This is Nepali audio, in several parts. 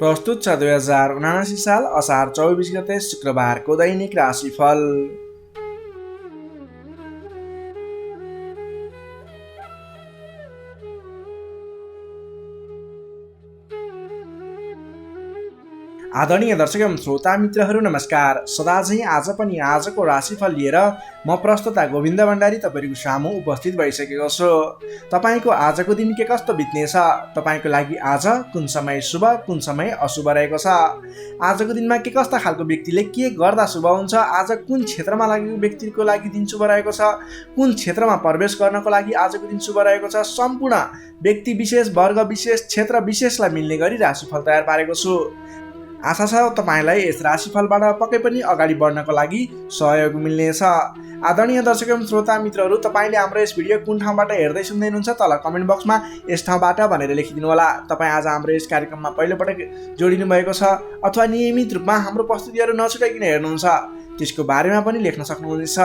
प्रस्तुत छ 2079 साल असार 24 गते शुक्रबारको दैनिक राशिफल। आदरणीय दर्शक एवं श्रोता मित्रहरू नमस्कार। सदाझै आज पनि आजको राशिफल लिएर म प्रस्तुता गोविन्द भण्डारी तपाईँको सामु उपस्थित भइसकेको छु। तपाईँको आजको दिन के कस्तो बित्नेछ, तपाईँको लागि आज कुन समय शुभ कुन समय अशुभ रहेको छ, आजको दिनमा के कस्ता खालको व्यक्तिले के गर्दा शुभ हुन्छ, आज कुन क्षेत्रमा लागेको व्यक्तिको लागि दिन शुभ रहेको छ, कुन क्षेत्रमा प्रवेश गर्नको लागि आजको दिन शुभ रहेको छ, सम्पूर्ण व्यक्ति विशेष वर्ग विशेष क्षेत्र विशेषलाई मिल्ने गरी राशिफल तयार पारेको छु। आशा छ तपाईँलाई यस राशिफलबाट पक्कै पनि अगाडि बढ्नको लागि सहयोग मिल्नेछ। आदरणीय दर्शक एवं श्रोता मित्रहरू, तपाईँले हाम्रो यस भिडियो कुन ठाउँबाट हेर्दै सुन्दै हुनुहुन्छ तल कमेन्ट बक्समा यस ठाउँबाट भनेर लेखिदिनु होला। तपाईँ आज हाम्रो यस कार्यक्रममा पहिलोपटक जोडिनु भएको छ अथवा नियमित रूपमा हाम्रो प्रस्तुतिहरू नछुटाइकन हेर्नुहुन्छ त्यसको बारेमा पनि लेख्न सक्नुहुनेछ।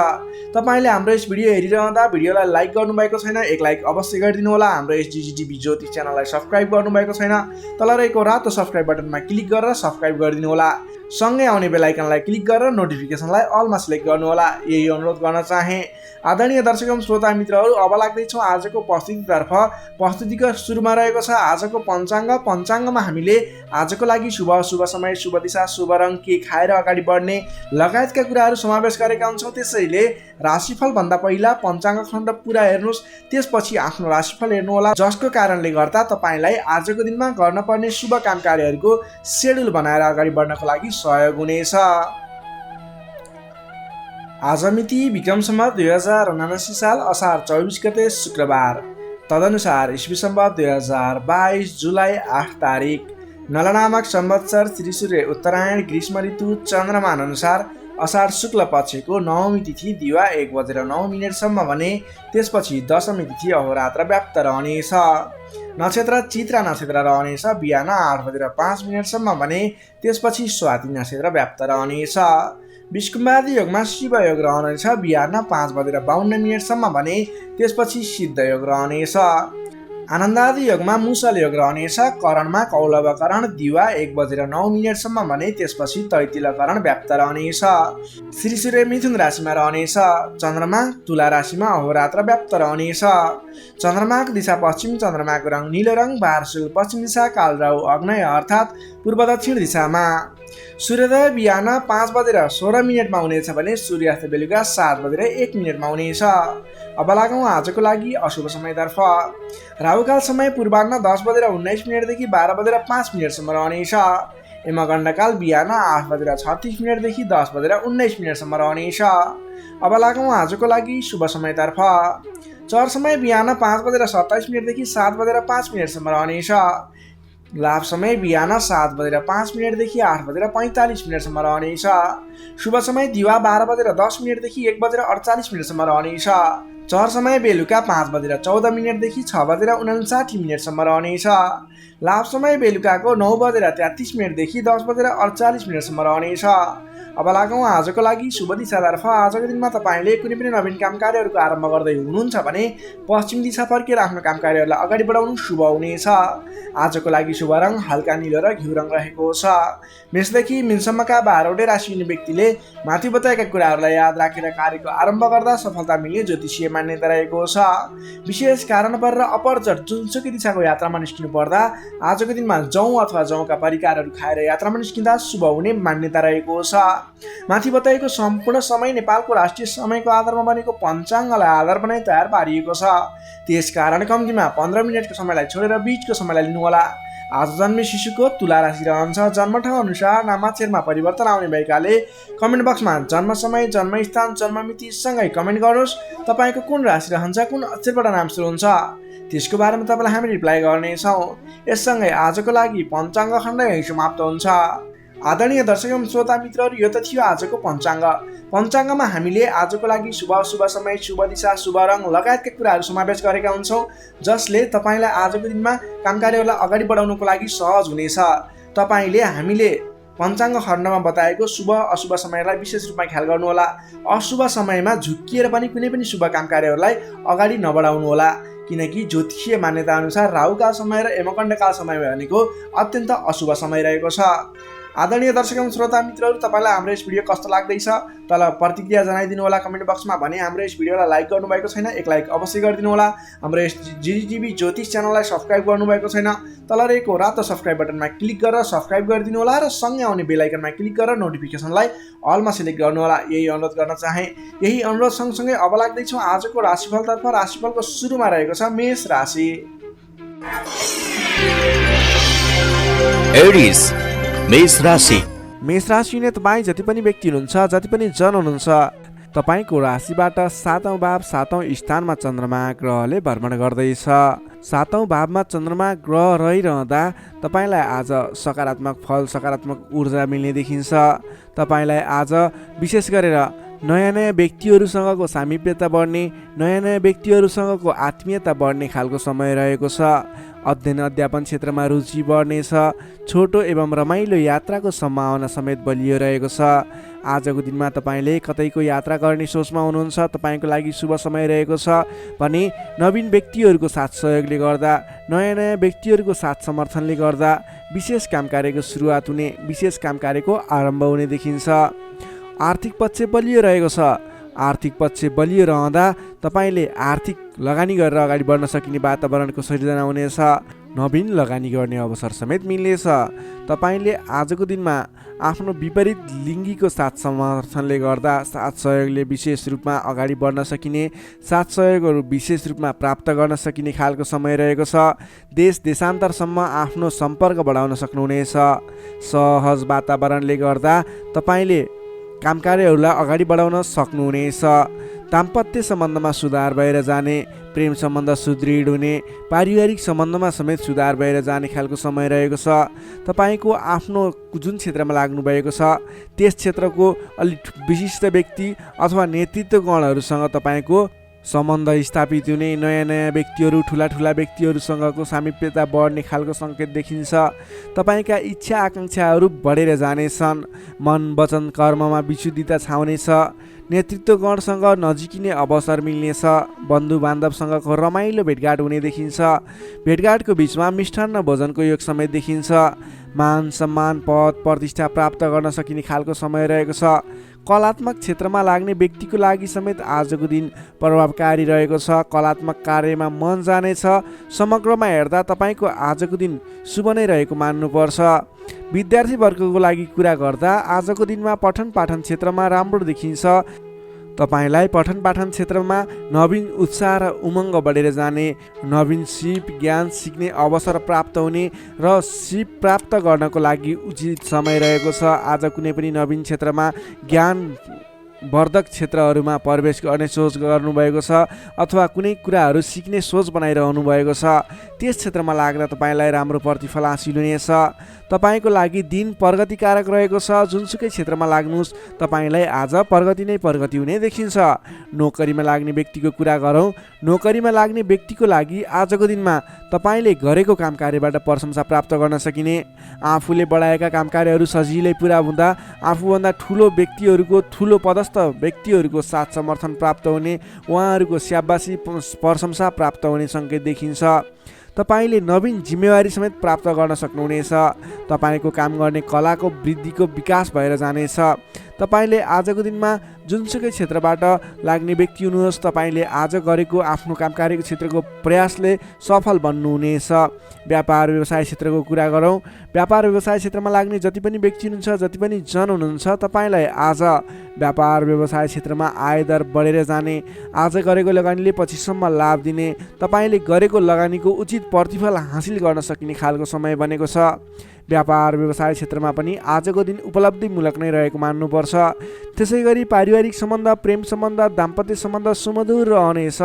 तपाईँले हाम्रो यस भिडियो हेरिरहँदा भिडियोलाई लाइक गर्नुभएको छैन, एक लाइक अवश्य गरिदिनु होला। हाम्रो यस जिजिटिभी ज्योतिष च्यानललाई सब्सक्राइब गर्नुभएको छैन, तल रहेको रातो सब्सक्राइब बटनमा क्लिक गरेर सब्सक्राइब गरिदिनु होला। सँगै आउने बेल आइकनलाई क्लिक गरेर नोटिफिकेसनलाई अलमा सिलेक्ट गर्नु होला। यही अनुरोध गर्न चाहे। आदरणीय दर्शक एवं श्रोता मित्रहरू, अब लाग्दैछौँ आजको प्रस्तुतितर्फ। प्रस्तुतिको सुरुमा रहेको छ आजको पञ्चाङ्ग। पञ्चाङ्गमा हामीले आजको लागि शुभ अशुभ समय, शुभ दिशा, शुभ रङ, के खाएर अगाडि बढ्ने लगायतका कुराहरू समावेश गरेका हुन्छौँ। त्यसैले राशिफल भन्दा पहिला पञ्चाङ्ग खण्ड पुरा हेर्नुहोस्, त्यसपछि आफ्नो राशिफल हेर्नुहोला, जसको कारणले गर्दा तपाईँलाई आजको दिनमा गर्न पर्ने शुभ काम कार्यहरूको सेड्युल बनाएर अगाडि बढ्नको लागि सहयोग हुनेछ। आज मिति विक्रम सम्वत 2079 साल असार 24 गते शुक्रबार, तदनुसार इस्वी सम्वत 2022 जुलाई 8 तारिक, नलनामक संवत्सर श्री सूर्य उत्तरायण ग्रीष्म ऋतु चन्द्रमान अनुसार असार शुक्ल पक्षको नवमी तिथि दिवा 1:09 भने त्यसपछि दशमी तिथि अहोरात्र व्याप्त रहनेछ। नक्षत्र चित्रा नक्षत्र रहनेछ बिहान 8:05 भने त्यसपछि स्वाति नक्षत्र व्याप्त रहनेछ। विष्कुम्बादी योगमा शिव योग रहनेछ बिहान 5:52 भने त्यसपछि सिद्ध योग रहनेछ। आनन्दादि योगमा मुसल योग रहनेछ करणमा कौलव करण दिवा 1:09 भने त्यसपछि तैतिल करण व्याप्त रहनेछ। श्री सूर्य मिथुन राशिमा रहनेछ, चन्द्रमा तुला राशिमा अहोरात्र व्याप्त रहनेछ। चन्द्रमाको दिशा पश्चिम, चन्द्रमाको रङ नीलो रङ, बारसुल पश्चिम दिशा, कालराहु अग्नेय अर्थात् पूर्व दक्षिण दिशामा। सूर्योदय बिहान 5:16 हुनेछ भने सूर्यास्त बेलुका 7:01 हुनेछ। अब लागौँ आजको लागि अशुभ समयतर्फ। राहुकाल समय पूर्वाह्न 10:19 देखि 12:05 रहनेछ। यमगण्डकाल बिहान 8:36 देखि 10:19 रहनेछ। अब लागौँ आजको लागि शुभ समयतर्फ। चर समय बिहान 5:27 देखि 7:05 रहनेछ। लाभ समय बिहान 7:05 देखि 8:45 रहनेछ। शुभ समय दिवा 12:10 देखि 1:48 रहनेछ। चर समय बेलुका 5:14 देखि 6:59 रहनेछ। लाभ समय बेलुकाको 9:33 देखि 10:48 रहनेछ। अब लागौँ आजको लागि शुभ दिशातर्फ। आजको दिनमा तपाईँले कुनै पनि नवीन काम कार्यहरूको आरम्भ गर्दै हुनुहुन्छ भने पश्चिम दिशा फर्केर आफ्नो काम कार्यहरूलाई अगाडि बढाउनु शुभ हुनेछ। आजको लागि शुभ रङ हल्का निलो र घिउ रङ रहेको छ। मेषदेखि मीनसम्मका 12वटै राशि हुने व्यक्तिले माथि बताएका कुराहरूलाई याद राखेर कार्यको आरम्भ गर्दा सफलता मिल्ने ज्योतिषीय मान्यता रहेको छ। विशेष कारण परेर अपरचट जुनसुकै दिशाको यात्रामा निस्किनु पर्दा आजको दिनमा जौँ अथवा जौँका परिकारहरू खाएर यात्रामा निस्किँदा शुभ हुने मान्यता रहेको छ। माथि बताइएको सम्पूर्ण समय नेपालको राष्ट्रिय समयको आधारमा बनेको पञ्चाङ्गलाई आधार बनाई तयार पारिएको छ। त्यसकारण कम्तीमा 15 मिनटको समयलाई छोडेर बीचको समयलाई लिनुहोला। आज जन्मे शिशुको तुला राशि रहन्छ। जन्म ठाउँ अनुसार नामाक्षरमा परिवर्तन आउने भएकाले कमेन्ट बक्समा जन्म समय, जन्मस्थान, जन्ममिति सँगै कमेन्ट गर्नुहोस्। तपाईँको कुन राशि रहन्छ, कुन अक्षरबाट नाम सुरु हुन्छ, त्यसको बारेमा तपाईँलाई हामी रिप्लाई गर्नेछौँ। यससँगै आजको लागि पञ्चाङ्ग खण्ड यही समाप्त हुन्छ। आदरणीय दर्शक एवं श्रोता मित्रहरू, यो त थियो आजको पञ्चाङ्ग। पञ्चाङ्गमा हामीले आजको लागि शुभ अशुभ समय, शुभ दिशा, शुभ रङ लगायतका कुराहरू समावेश गरेका हुन्छौँ, जसले तपाईँलाई आजको दिनमा काम कार्यहरूलाई अगाडि बढाउनको लागि सहज हुनेछ। तपाईँले हामीले पञ्चाङ्ग खण्डमा बताएको शुभ अशुभ समयलाई विशेष रूपमा ख्याल गर्नुहोला। अशुभ समयमा झुक्किएर पनि कुनै पनि शुभ काम कार्यहरूलाई अगाडि नबढाउनुहोला। किनकि ज्योतिषीय मान्यता अनुसार राहुकाल समय र यमकण्डकाल समय भनेको अत्यन्त अशुभ समय रहेको छ। आदरणीय दर्शक एवं श्रोता मित्रहरू, तपाईँलाई हाम्रो यस भिडियो कस्तो लाग्दैछ तल प्रतिक्रिया जनाइदिनु होला कमेन्ट बक्समा। भने हाम्रो यस भिडियोलाई लाइक गर्नुभएको छैन, एक लाइक अवश्य गरिदिनु होला। हाम्रो यस जिटिभी ज्योतिष च्यानललाई सब्सक्राइब गर्नुभएको छैन, तल रहेको रातो सब्सक्राइब बटनमा क्लिक गरेर सब्सक्राइब गरिदिनु होला र सँगै आउने बेल आइकनमा क्लिक गरेर नोटिफिकेसनलाई अलमा सिलेक्ट गर्नु होला। यही अनुरोध गर्न चाहे। यही अनुरोध सँगसँगै अब लाग्दैछौँ आजको राशिफलतर्फ। राशिफलको सुरुमा रहेको छ मेष राशि। एरिस मेष राशि। मेष राशि हुने तपाईँ जति पनि व्यक्ति हुनुहुन्छ, जति पनि जन हुनुहुन्छ, तपाईँको राशिबाट 7औं भाव 7औं स्थानमा चन्द्रमा ग्रहले भ्रमण गर्दैछ। 7औं भावमा चन्द्रमा ग्रह रहिरहँदा तपाईँलाई आज सकारात्मक फल, सकारात्मक ऊर्जा मिल्ने देखिन्छ। तपाईँलाई आज विशेष गरेर नयाँ नयाँ व्यक्तिहरूसँगको सामिप्यता बढ्ने, नयाँ नयाँ व्यक्तिहरूसँगको आत्मीयता बढ्ने खालको समय रहेको छ। अध्ययन अध्यापन क्षेत्रमा रुचि बढ्नेछ। छोटो एवं रमाइलो यात्राको सम्भावना समेत बलियो रहेको छ। आजको दिनमा तपाईँले कतैको यात्रा गर्ने सोचमा हुनुहुन्छ, तपाईँको लागि शुभ समय रहेको छ। भने नवीन व्यक्तिहरूको साथ सहयोगले गर्दा, नयाँ नयाँ व्यक्तिहरूको साथ समर्थनले गर्दा विशेष काम कार्यको सुरुवात हुने, विशेष काम कार्यको आरम्भ हुने देखिन्छ। आर्थिक पक्ष बलियो रहेको छ। आर्थिक पक्ष बलियो रहँदा तपाईँले आर्थिक लगानी गरेर अगाडि बढ्न सकिने वातावरणको सृजना हुनेछ। नवीन लगानी गर्ने अवसर समेत मिल्नेछ। तपाईँले आजको दिनमा आफ्नो विपरीत लिङ्गीको साथ समर्थनले गर्दा, साथ सहयोगले विशेष रूपमा अगाडि बढ्न सकिने, साथ सहयोगहरू विशेष रूपमा प्राप्त गर्न सकिने खालको समय रहेको छ। देश देशान्तरसम्म आफ्नो सम्पर्क बढाउन सक्नुहुनेछ। सहज वातावरणले गर्दा तपाईँले काम कार्यहरूलाई अगाडि बढाउन सक्नुहुनेछ। दाम्पत्य सम्बन्धमा सुधार भएर जाने, प्रेम सम्बन्ध सुदृढ हुने, पारिवारिक सम्बन्धमा समेत सुधार भएर जाने खालको समय रहेको छ। तपाईँको आफ्नो जुन क्षेत्रमा लाग्नुभएको छ त्यस क्षेत्रको अलिक विशिष्ट व्यक्ति अथवा नेतृत्वगणहरूसँग तपाईँको सम्बन्ध स्थापित हुने, नयाँ नयाँ व्यक्तिहरू, ठुला ठुला व्यक्तिहरूसँगको सामिप्यता बढ्ने खालको सङ्केत देखिन्छ। तपाईँका इच्छा आकाङ्क्षाहरू बढेर जानेछन्। मन वचन कर्ममा विशुद्धिता छाउनेछ। नेतृत्वगणसँग नजिकिने अवसर मिल्नेछ। बन्धु बान्धवसँगको रमाइलो भेटघाट हुने देखिन्छ। भेटघाटको बिचमा मिष्टान्न भोजनको योग समेत देखिन्छ। मान सम्मान पद प्रतिष्ठा प्राप्त गर्न सकिने खालको समय रहेको छ। कलात्मक क्षेत्रमा लाग्ने व्यक्तिको लागि समेत आजको दिन प्रभावकारी रहेको छ। कलात्मक कार्यमा मन जानेछ। समग्रमा हेर्दा तपाईँको आजको दिन शुभ नै रहेको मान्नुपर्छ। विद्यार्थीवर्गको लागि कुरा गर्दा आजको दिनमा पठन पाठन क्षेत्रमा राम्रो देखिन्छ। तपाईँलाई पठन पाठन क्षेत्रमा नवीन उत्साह र उमङ्ग बढेर जाने, नवीन सिप ज्ञान सिक्ने अवसर प्राप्त हुने र सिप प्राप्त गर्नको लागि उचित समय रहेको छ। आज कुनै पनि नवीन क्षेत्रमा ज्ञान वर्धक क्षेत्रहरूमा प्रवेश गर्ने सोच गर्नुभएको छ अथवा कुनै कुराहरू सिक्ने सोच बनाइरहनु भएको छ। त्यस क्षेत्रमा लाग्दा तपाईँलाई राम्रो प्रतिफल हासिल हुनेछ। तपाईँको लागि दिन प्रगतिकारक रहेको छ। जुनसुकै क्षेत्रमा लाग्नुहोस् तपाईँलाई आज प्रगति नै प्रगति हुने देखिन्छ। नोकरीमा लाग्ने व्यक्तिको कुरा गरौँ। नोकरीमा लाग्ने व्यक्तिको लागि आजको दिनमा तपाईँले गरेको काम कार्यबाट प्रशंसा प्राप्त गर्न सकिने, आफूले बढाएका काम कार्यहरू सजिलै पुरा हुँदा आफूभन्दा ठुलो व्यक्तिहरूको, ठुलो पदस्थ व्यक्तिहरूको साथ समर्थन प्राप्त हुने, उहाँहरूको स्याबासी प्रशंसा प्राप्त हुने सङ्केत देखिन्छ। तपाईँले नवीन जिम्मेवारी समेत प्राप्त गर्न सक्नुहुनेछ। तपाईँको काम गर्ने कलाको वृद्धिको विकास भएर जानेछ। तपाईँले आजको दिनमा जुनसुकै क्षेत्रबाट लाग्ने व्यक्ति हुनुहोस्, तपाईँले आज गरेको आफ्नो काम कार्यको क्षेत्रको प्रयासले सफल बन्नुहुनेछ। व्यापार व्यवसाय क्षेत्रको कुरा गरौँ। व्यापार व्यवसाय क्षेत्रमा लाग्ने जति पनि व्यक्ति हुनुहुन्छ, जति पनि जन हुनुहुन्छ, तपाईँलाई आज व्यापार व्यवसाय क्षेत्रमा आयदर बढेर जाने, आज गरेको लगानीले पछिसम्म लाभ दिने, तपाईँले गरेको लगानीको उचित प्रतिफल हासिल गर्न सकिने खालको समय बनेको छ। व्यापार व्यवसाय क्षेत्रमा पनि आजको दिन उपलब्धिमूलक नै रहेको मान्नुपर्छ। त्यसै गरी पारिवारिक सम्बन्ध, प्रेम सम्बन्ध, दाम्पत्य सम्बन्ध सुमधुर रहनेछ।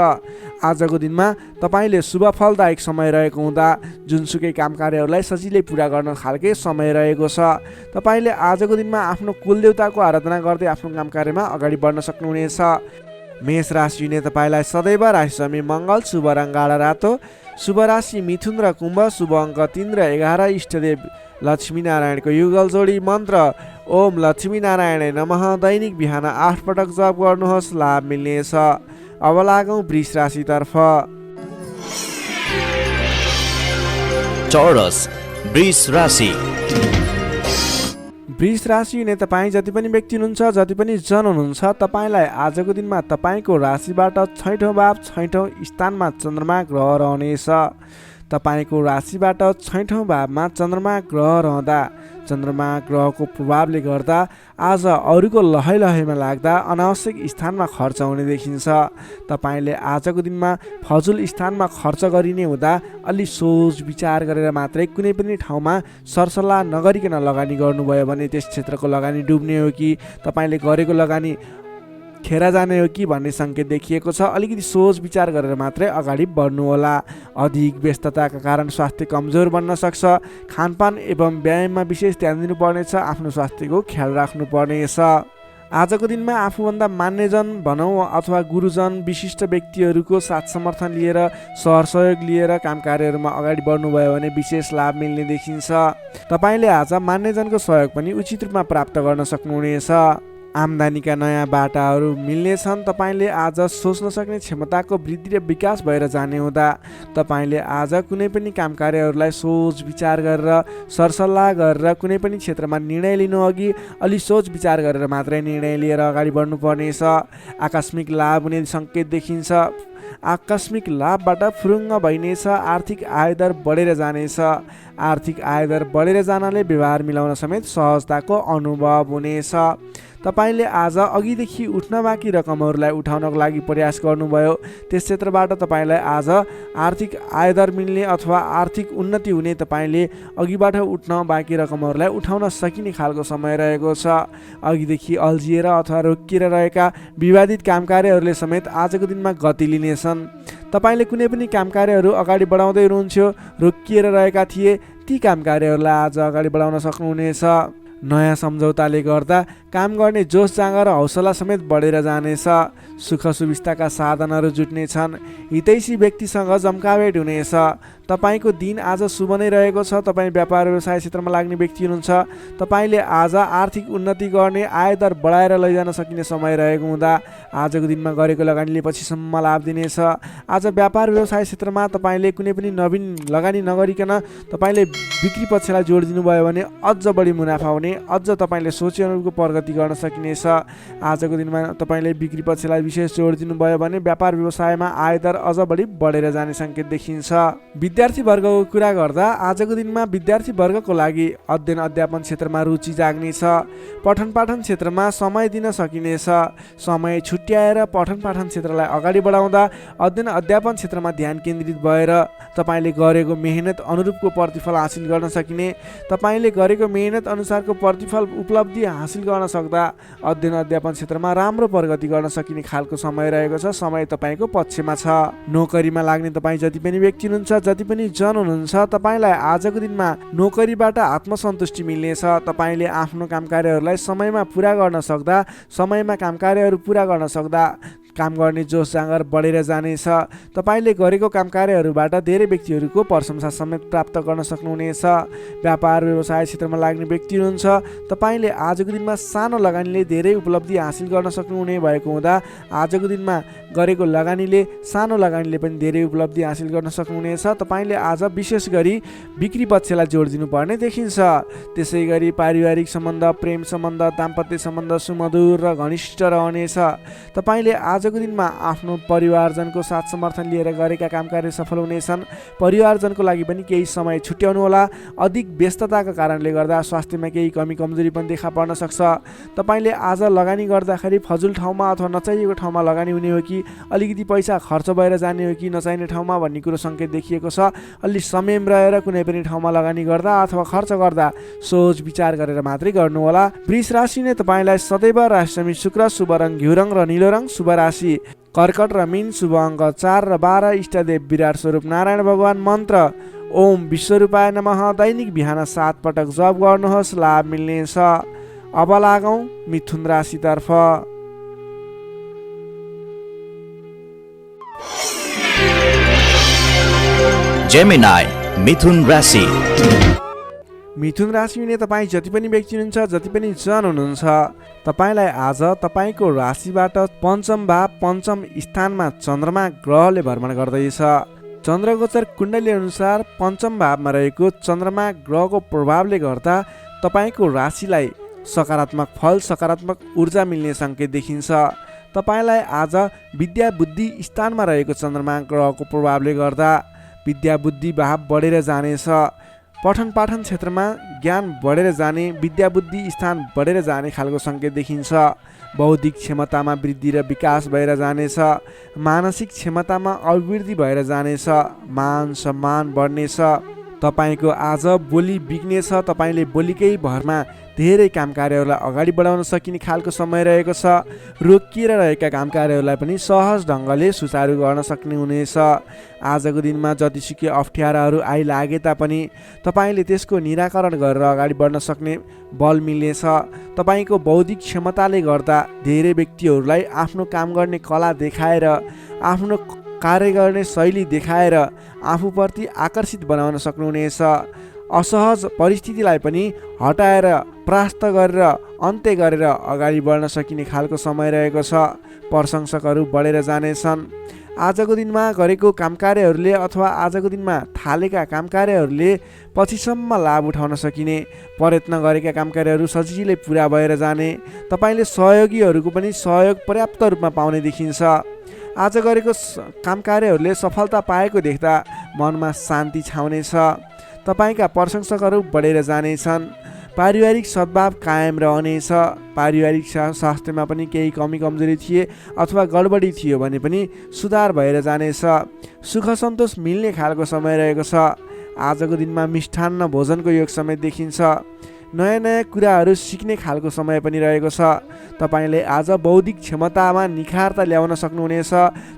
आजको दिनमा तपाईँले शुभ फलदायक समय रहेको हुँदा जुनसुकै काम कार्यहरूलाई सजिलै पुरा गर्न खालके समय रहेको छ। तपाईँले आजको दिनमा आफ्नो कुलदेवताको आराधना गर्दै आफ्नो काम कार्यमा अगाडि बढ्न सक्नुहुनेछ। मेष राशि हुने तपाईँलाई सदैव राशि स्वामी मङ्गल, शुभ रङ गाढा रातो, शुभ राशि मिथुन र कुम्भ, शुभ अङ्क 3 र 11, इष्टदेव लक्ष्मीनारायणको युगल जोडी मन्त्र ओम लक्ष्मीनारायण नमः दैनिक बिहान 8 पटक जप गर्नुहोस्, लाभ मिल्नेछ। अब लागौँ वृष राशितर्फ। चौरस वृष राशि। वृष राशि हुने तपाईँ जति पनि व्यक्ति हुनुहुन्छ, जति पनि जन हुनुहुन्छ, तपाईँलाई आजको दिनमा तपाईँको राशिबाट छैठौँ भाव छैठौँ स्थानमा चन्द्रमा ग्रह रहनेछ। तपाईँको राशिबाट छैठौँ भावमा चन्द्रमा ग्रह रहँदा चन्द्रमा ग्रहको प्रभावले गर्दा आज अरूको लहैमा लाग्दा अनावश्यक स्थानमा खर्च हुने देखिन्छ। तपाईँले आजको दिनमा फजुल स्थानमा खर्च गरिने हुँदा अलि सोच विचार गरेर मात्रै कुनै पनि ठाउँमा सरसल्लाह नगरिकन लगानी गर्नुभयो भने त्यस क्षेत्रको लगानी डुब्ने हो कि तपाईँले गरेको लगानी खेर जाने हो कि भन्ने सङ्केत देखिएको छ। अलिकति सोच विचार गरेर मात्रै अगाडि बढ्नुहोला। अधिक व्यस्तताका कारण स्वास्थ्य कमजोर बन्न सक्छ। खानपान एवं व्यायाममा विशेष ध्यान दिनुपर्नेछ। आफ्नो स्वास्थ्यको ख्याल राख्नुपर्नेछ। आजको दिनमा आफूभन्दा मान्यजन भनौँ अथवा गुरुजन विशिष्ट व्यक्तिहरूको साथ समर्थन लिएर सहयोग लिएर काम कार्यहरूमा अगाडि बढ्नुभयो भने विशेष लाभ मिल्ने देखिन्छ। तपाईँले आज मान्यजनको सहयोग पनि उचित रूपमा प्राप्त गर्न सक्नुहुनेछ। आम्दानीका नयाँ बाटाहरू मिल्नेछन्। तपाईँले आज सोच्न सक्ने क्षमताको वृद्धि र विकास भएर जाने हुँदा तपाईँले आज कुनै पनि काम कार्यहरूलाई सोच विचार गरेर सरसल्लाह गरेर कुनै पनि क्षेत्रमा निर्णय लिनु अघि अलि सोच विचार गरेर मात्रै निर्णय लिएर अगाडि बढ्नुपर्नेछ। आकस्मिक लाभ हुने सङ्केत देखिन्छ। आकस्मिक लाभबाट फुरुङ्ग भइनेछ। आर्थिक आयदर बढेर जानेछ। आर्थिक आयदर बढेर जानाले व्यवहार मिलाउन समेत सहजताको अनुभव हुनेछ। तपाईँले आज अघिदेखि उठ्न बाँकी रकमहरूलाई उठाउनको लागि प्रयास गर्नुभयो। त्यस क्षेत्रबाट तपाईँलाई आज आर्थिक आयदर मिल्ने अथवा आर्थिक उन्नति हुने तपाईँले अघिबाट उठ्न बाँकी रकमहरूलाई उठाउन सकिने खालको समय रहेको छ। अघिदेखि अल्झिएर अथवा रोकिएर रहेका विवादित काम कार्यहरूले समेत आजको दिनमा गति लिनेछन्। तपाईँले कुनै पनि काम कार्यहरू अगाडि बढाउँदै हुनुहुन्थ्यो, रोकिएर रहेका थिए, ती काम कार्यहरूलाई आज अगाडि बढाउन सक्नुहुनेछ। नयाँ सम्झौताले गर्दा काम गर्ने जोस जाँगर र हौसला समेत बढेर जानेछ। सुख सुविस्ताका साधनहरू जुट्नेछन्। हितैषी व्यक्तिसँग जम्काभेट हुनेछ। तपाईँको दिन आज शुभ नै रहेको छ। तपाईँ व्यापार व्यवसाय क्षेत्रमा लाग्ने व्यक्ति हुनुहुन्छ। तपाईँले आज आर्थिक उन्नति गर्ने आयदर बढाएर लैजान सकिने समय रहेको हुँदा आजको दिनमा गरेको लगानीले पछिसम्म लाभ दिनेछ। आज व्यापार व्यवसाय क्षेत्रमा तपाईँले कुनै पनि नवीन लगानी नगरिकन तपाईँले बिक्री पक्षलाई जोड दिनुभयो भने अझ बढी मुनाफा हुने, अझ तपाईँले सोचे अनुरूपको प्रगति गर्न सकिनेछ। आजको दिनमा तपाईँले बिक्री पक्षलाई विशेष जोड दिनुभयो भने व्यापार व्यवसायमा आयदर अझ बढी बढेर जाने सङ्केत देखिन्छ। विद्यार्थी वर्गको कुरा गर्दा आजको दिनमा विद्यार्थी वर्गको लागि अध्ययन अध्यापन क्षेत्रमा रुचि जाग्नेछ। पठन पाठन क्षेत्रमा समय दिन सकिनेछ। समय छुट्याएर पठन पाठन क्षेत्रलाई अगाडि बढाउँदा अध्ययन अध्यापन क्षेत्रमा ध्यान केन्द्रित भएर तपाईँले गरेको मेहनत अनुरूपको प्रतिफल हासिल गर्न सकिने, तपाईँले गरेको मेहनत अनुसारको प्रतिफल उपलब्धि हासिल गर्न सक्दा अध्ययन अध्यापन क्षेत्रमा राम्रो प्रगति गर्न सकिने खालको समय रहेको छ। समय तपाईँको पक्षमा छ। नोकरीमा लाग्ने तपाईँ जति पनि व्यक्ति हुनुहुन्छ, जति पनि जन हुनुहुन्छ, तपाईँलाई आजको दिनमा नोकरीबाट आत्मसन्तुष्टि मिल्नेछ। तपाईँले आफ्नो काम कार्यहरूलाई समयमा पुरा गर्न सक्दा, समयमा काम कार्यहरू पुरा गर्न सक्दा काम गर्ने जोस जाँगर बढेर जानेछ। तपाईँले गरेको काम कार्यहरूबाट धेरै व्यक्तिहरूको प्रशंसा समेत प्राप्त गर्न सक्नुहुनेछ। व्यापार व्यवसाय क्षेत्रमा लाग्ने व्यक्ति हुनुहुन्छ, तपाईँले आजको दिनमा सानो लगानीले धेरै उपलब्धि हासिल गर्न सक्नुहुने भएको हुँदा आजको दिनमा गरेको लगानीले सानो लगानीले पनि धेरै उपलब्धि हासिल गर्न सक्नुहुनेछ। तपाईँले आज विशेष गरी बिक्री पक्षलाई जोड दिनुपर्ने देखिन्छ। त्यसै गरी पारिवारिक सम्बन्ध, प्रेम सम्बन्ध, दाम्पत्य सम्बन्ध सुमधुर र घनिष्ठ रहनेछ। तपाईँले आजको दिनमा आफ्नो परिवारजनको साथ समर्थन लिएर गरेका काम कार्य सफल हुनेछन्। परिवारजनको लागि पनि केही समय छुट्याउनु होला। अधिक व्यस्तताका कारणले गर्दा स्वास्थ्यमा केही कमी कमजोरी पनि देखा पर्न सक्छ। तपाईँले आज लगानी गर्दाखेरि फजुल ठाउँमा अथवा नचाहिएको ठाउँमा लगानी हुने हो कि अलिकति पैसा खर्च भएर जाने हो कि नचाहिने ठाउँमा भन्ने कुरो सङ्केत देखिएको छ। अलि संयम रहेर कुनै पनि ठाउँमा लगानी गर्दा अथवा खर्च गर्दा सोच विचार गरेर मात्रै गर्नुहोला। वृष राशि नै तपाईँलाई सदैव राशिसमी शुक्र, शुभ रङ घिउ रङ र निलो रङ, शुभ राशि कर्कट र मीन, शुभ अङ्क 4 र 12, इष्टदेव विराट स्वरूप नारायण भगवान, मन्त्र ओम विश्वरूपाय नमः। दैनिक बिहान 7 पटक जप गर्नुहोस्, लाभ मिल्नेछ। अब लागौँ मिथुन राशितर्फ। जेमिनाई मिथुन राशि। मिथुन राशि हुने तपाईँ जति पनि व्यक्ति हुनुहुन्छ, जति पनि जन हुनुहुन्छ, तपाईँलाई आज तपाईँको राशिबाट पञ्चम भाव पञ्चम स्थानमा चन्द्रमा ग्रहले भ्रमण गर्दैछ। चन्द्रगोचर कुण्डली अनुसार पञ्चम भावमा रहेको चन्द्रमा ग्रहको प्रभावले गर्दा तपाईँको राशिलाई सकारात्मक फल सकारात्मक ऊर्जा मिल्ने सङ्केत देखिन्छ। तपाईँलाई आज विद्या बुद्धि स्थानमा रहेको चन्द्रमा ग्रहको प्रभावले गर्दा विद्या बुद्धि भाव बढेर जानेछ। पठन पाठन क्षेत्रमा ज्ञान बढेर जाने, विद्या बुद्धि स्थान बढेर जाने खालको सङ्केत देखिन्छ। बौद्धिक क्षमतामा वृद्धि र विकास भएर जानेछ। मानसिक क्षमतामा अभिवृद्धि भएर जानेछ। मान सम्मान बढ्नेछ। तपाईँको आज बोली बिग्नेछ। तपाईँले बोलीकै भरमा धेरै काम कार्यहरूलाई अगाडि बढाउन सकिने खालको समय रहेको छ। रोकिएर रहेका काम कार्यहरूलाई पनि सहज ढङ्गले सुचारू गर्न सक्ने हुनेछ। आजको दिनमा जतिसुकै अप्ठ्याराहरू आइलागे तापनि तपाईँले त्यसको निराकरण गरेर अगाडि बढ्न सक्ने बल मिल्नेछ। तपाईँको बौद्धिक क्षमताले गर्दा धेरै व्यक्तिहरूलाई आफ्नो काम गर्ने कला देखाएर, आफ्नो कार्य गर्ने शैली देखाएर आफूप्रति आकर्षित बनाउन सक्नुहुनेछ। असहज परिस्थितिलाई पनि हटाएर परास्त गरेर अन्त्य गरेर अगाडि बढ्न सकिने खालको समय रहेको छ। प्रशंसकहरू बढेर जानेछन्। आजको दिनमा गरेको काम कार्यहरूले अथवा आजको दिनमा थालेका काम कार्यहरूले पछिसम्म लाभ उठाउन सकिने, प्रयत्न गरेका काम कार्यहरू सजिलै पुरा भएर जाने, तपाईँले सहयोगीहरूको पनि सहयोग पर्याप्त रूपमा पाउने देखिन्छ। आज गरेको काम कार्यहरूले सफलता पाएको देख्दा मनमा शान्ति छाउनेछ। तपाईँका प्रशंसकहरू बढेर जानेछन्। पारिवारिक सद्भाव कायम रहनेछ। पारिवारिक स्वास्थ्यमा पनि केही कमी कमजोरी थिए अथवा गडबडी थियो भने पनि सुधार भएर जानेछ। सुख सन्तोष मिल्ने खालको समय रहेको छ। आजको दिनमा मिष्ठान्न भोजनको योग समेत देखिन्छ। नयाँ नयाँ कुराहरू सिक्ने खालको समय पनि रहेको छ। तपाईँले आज बौद्धिक क्षमतामा निखारता ल्याउन सक्नुहुनेछ।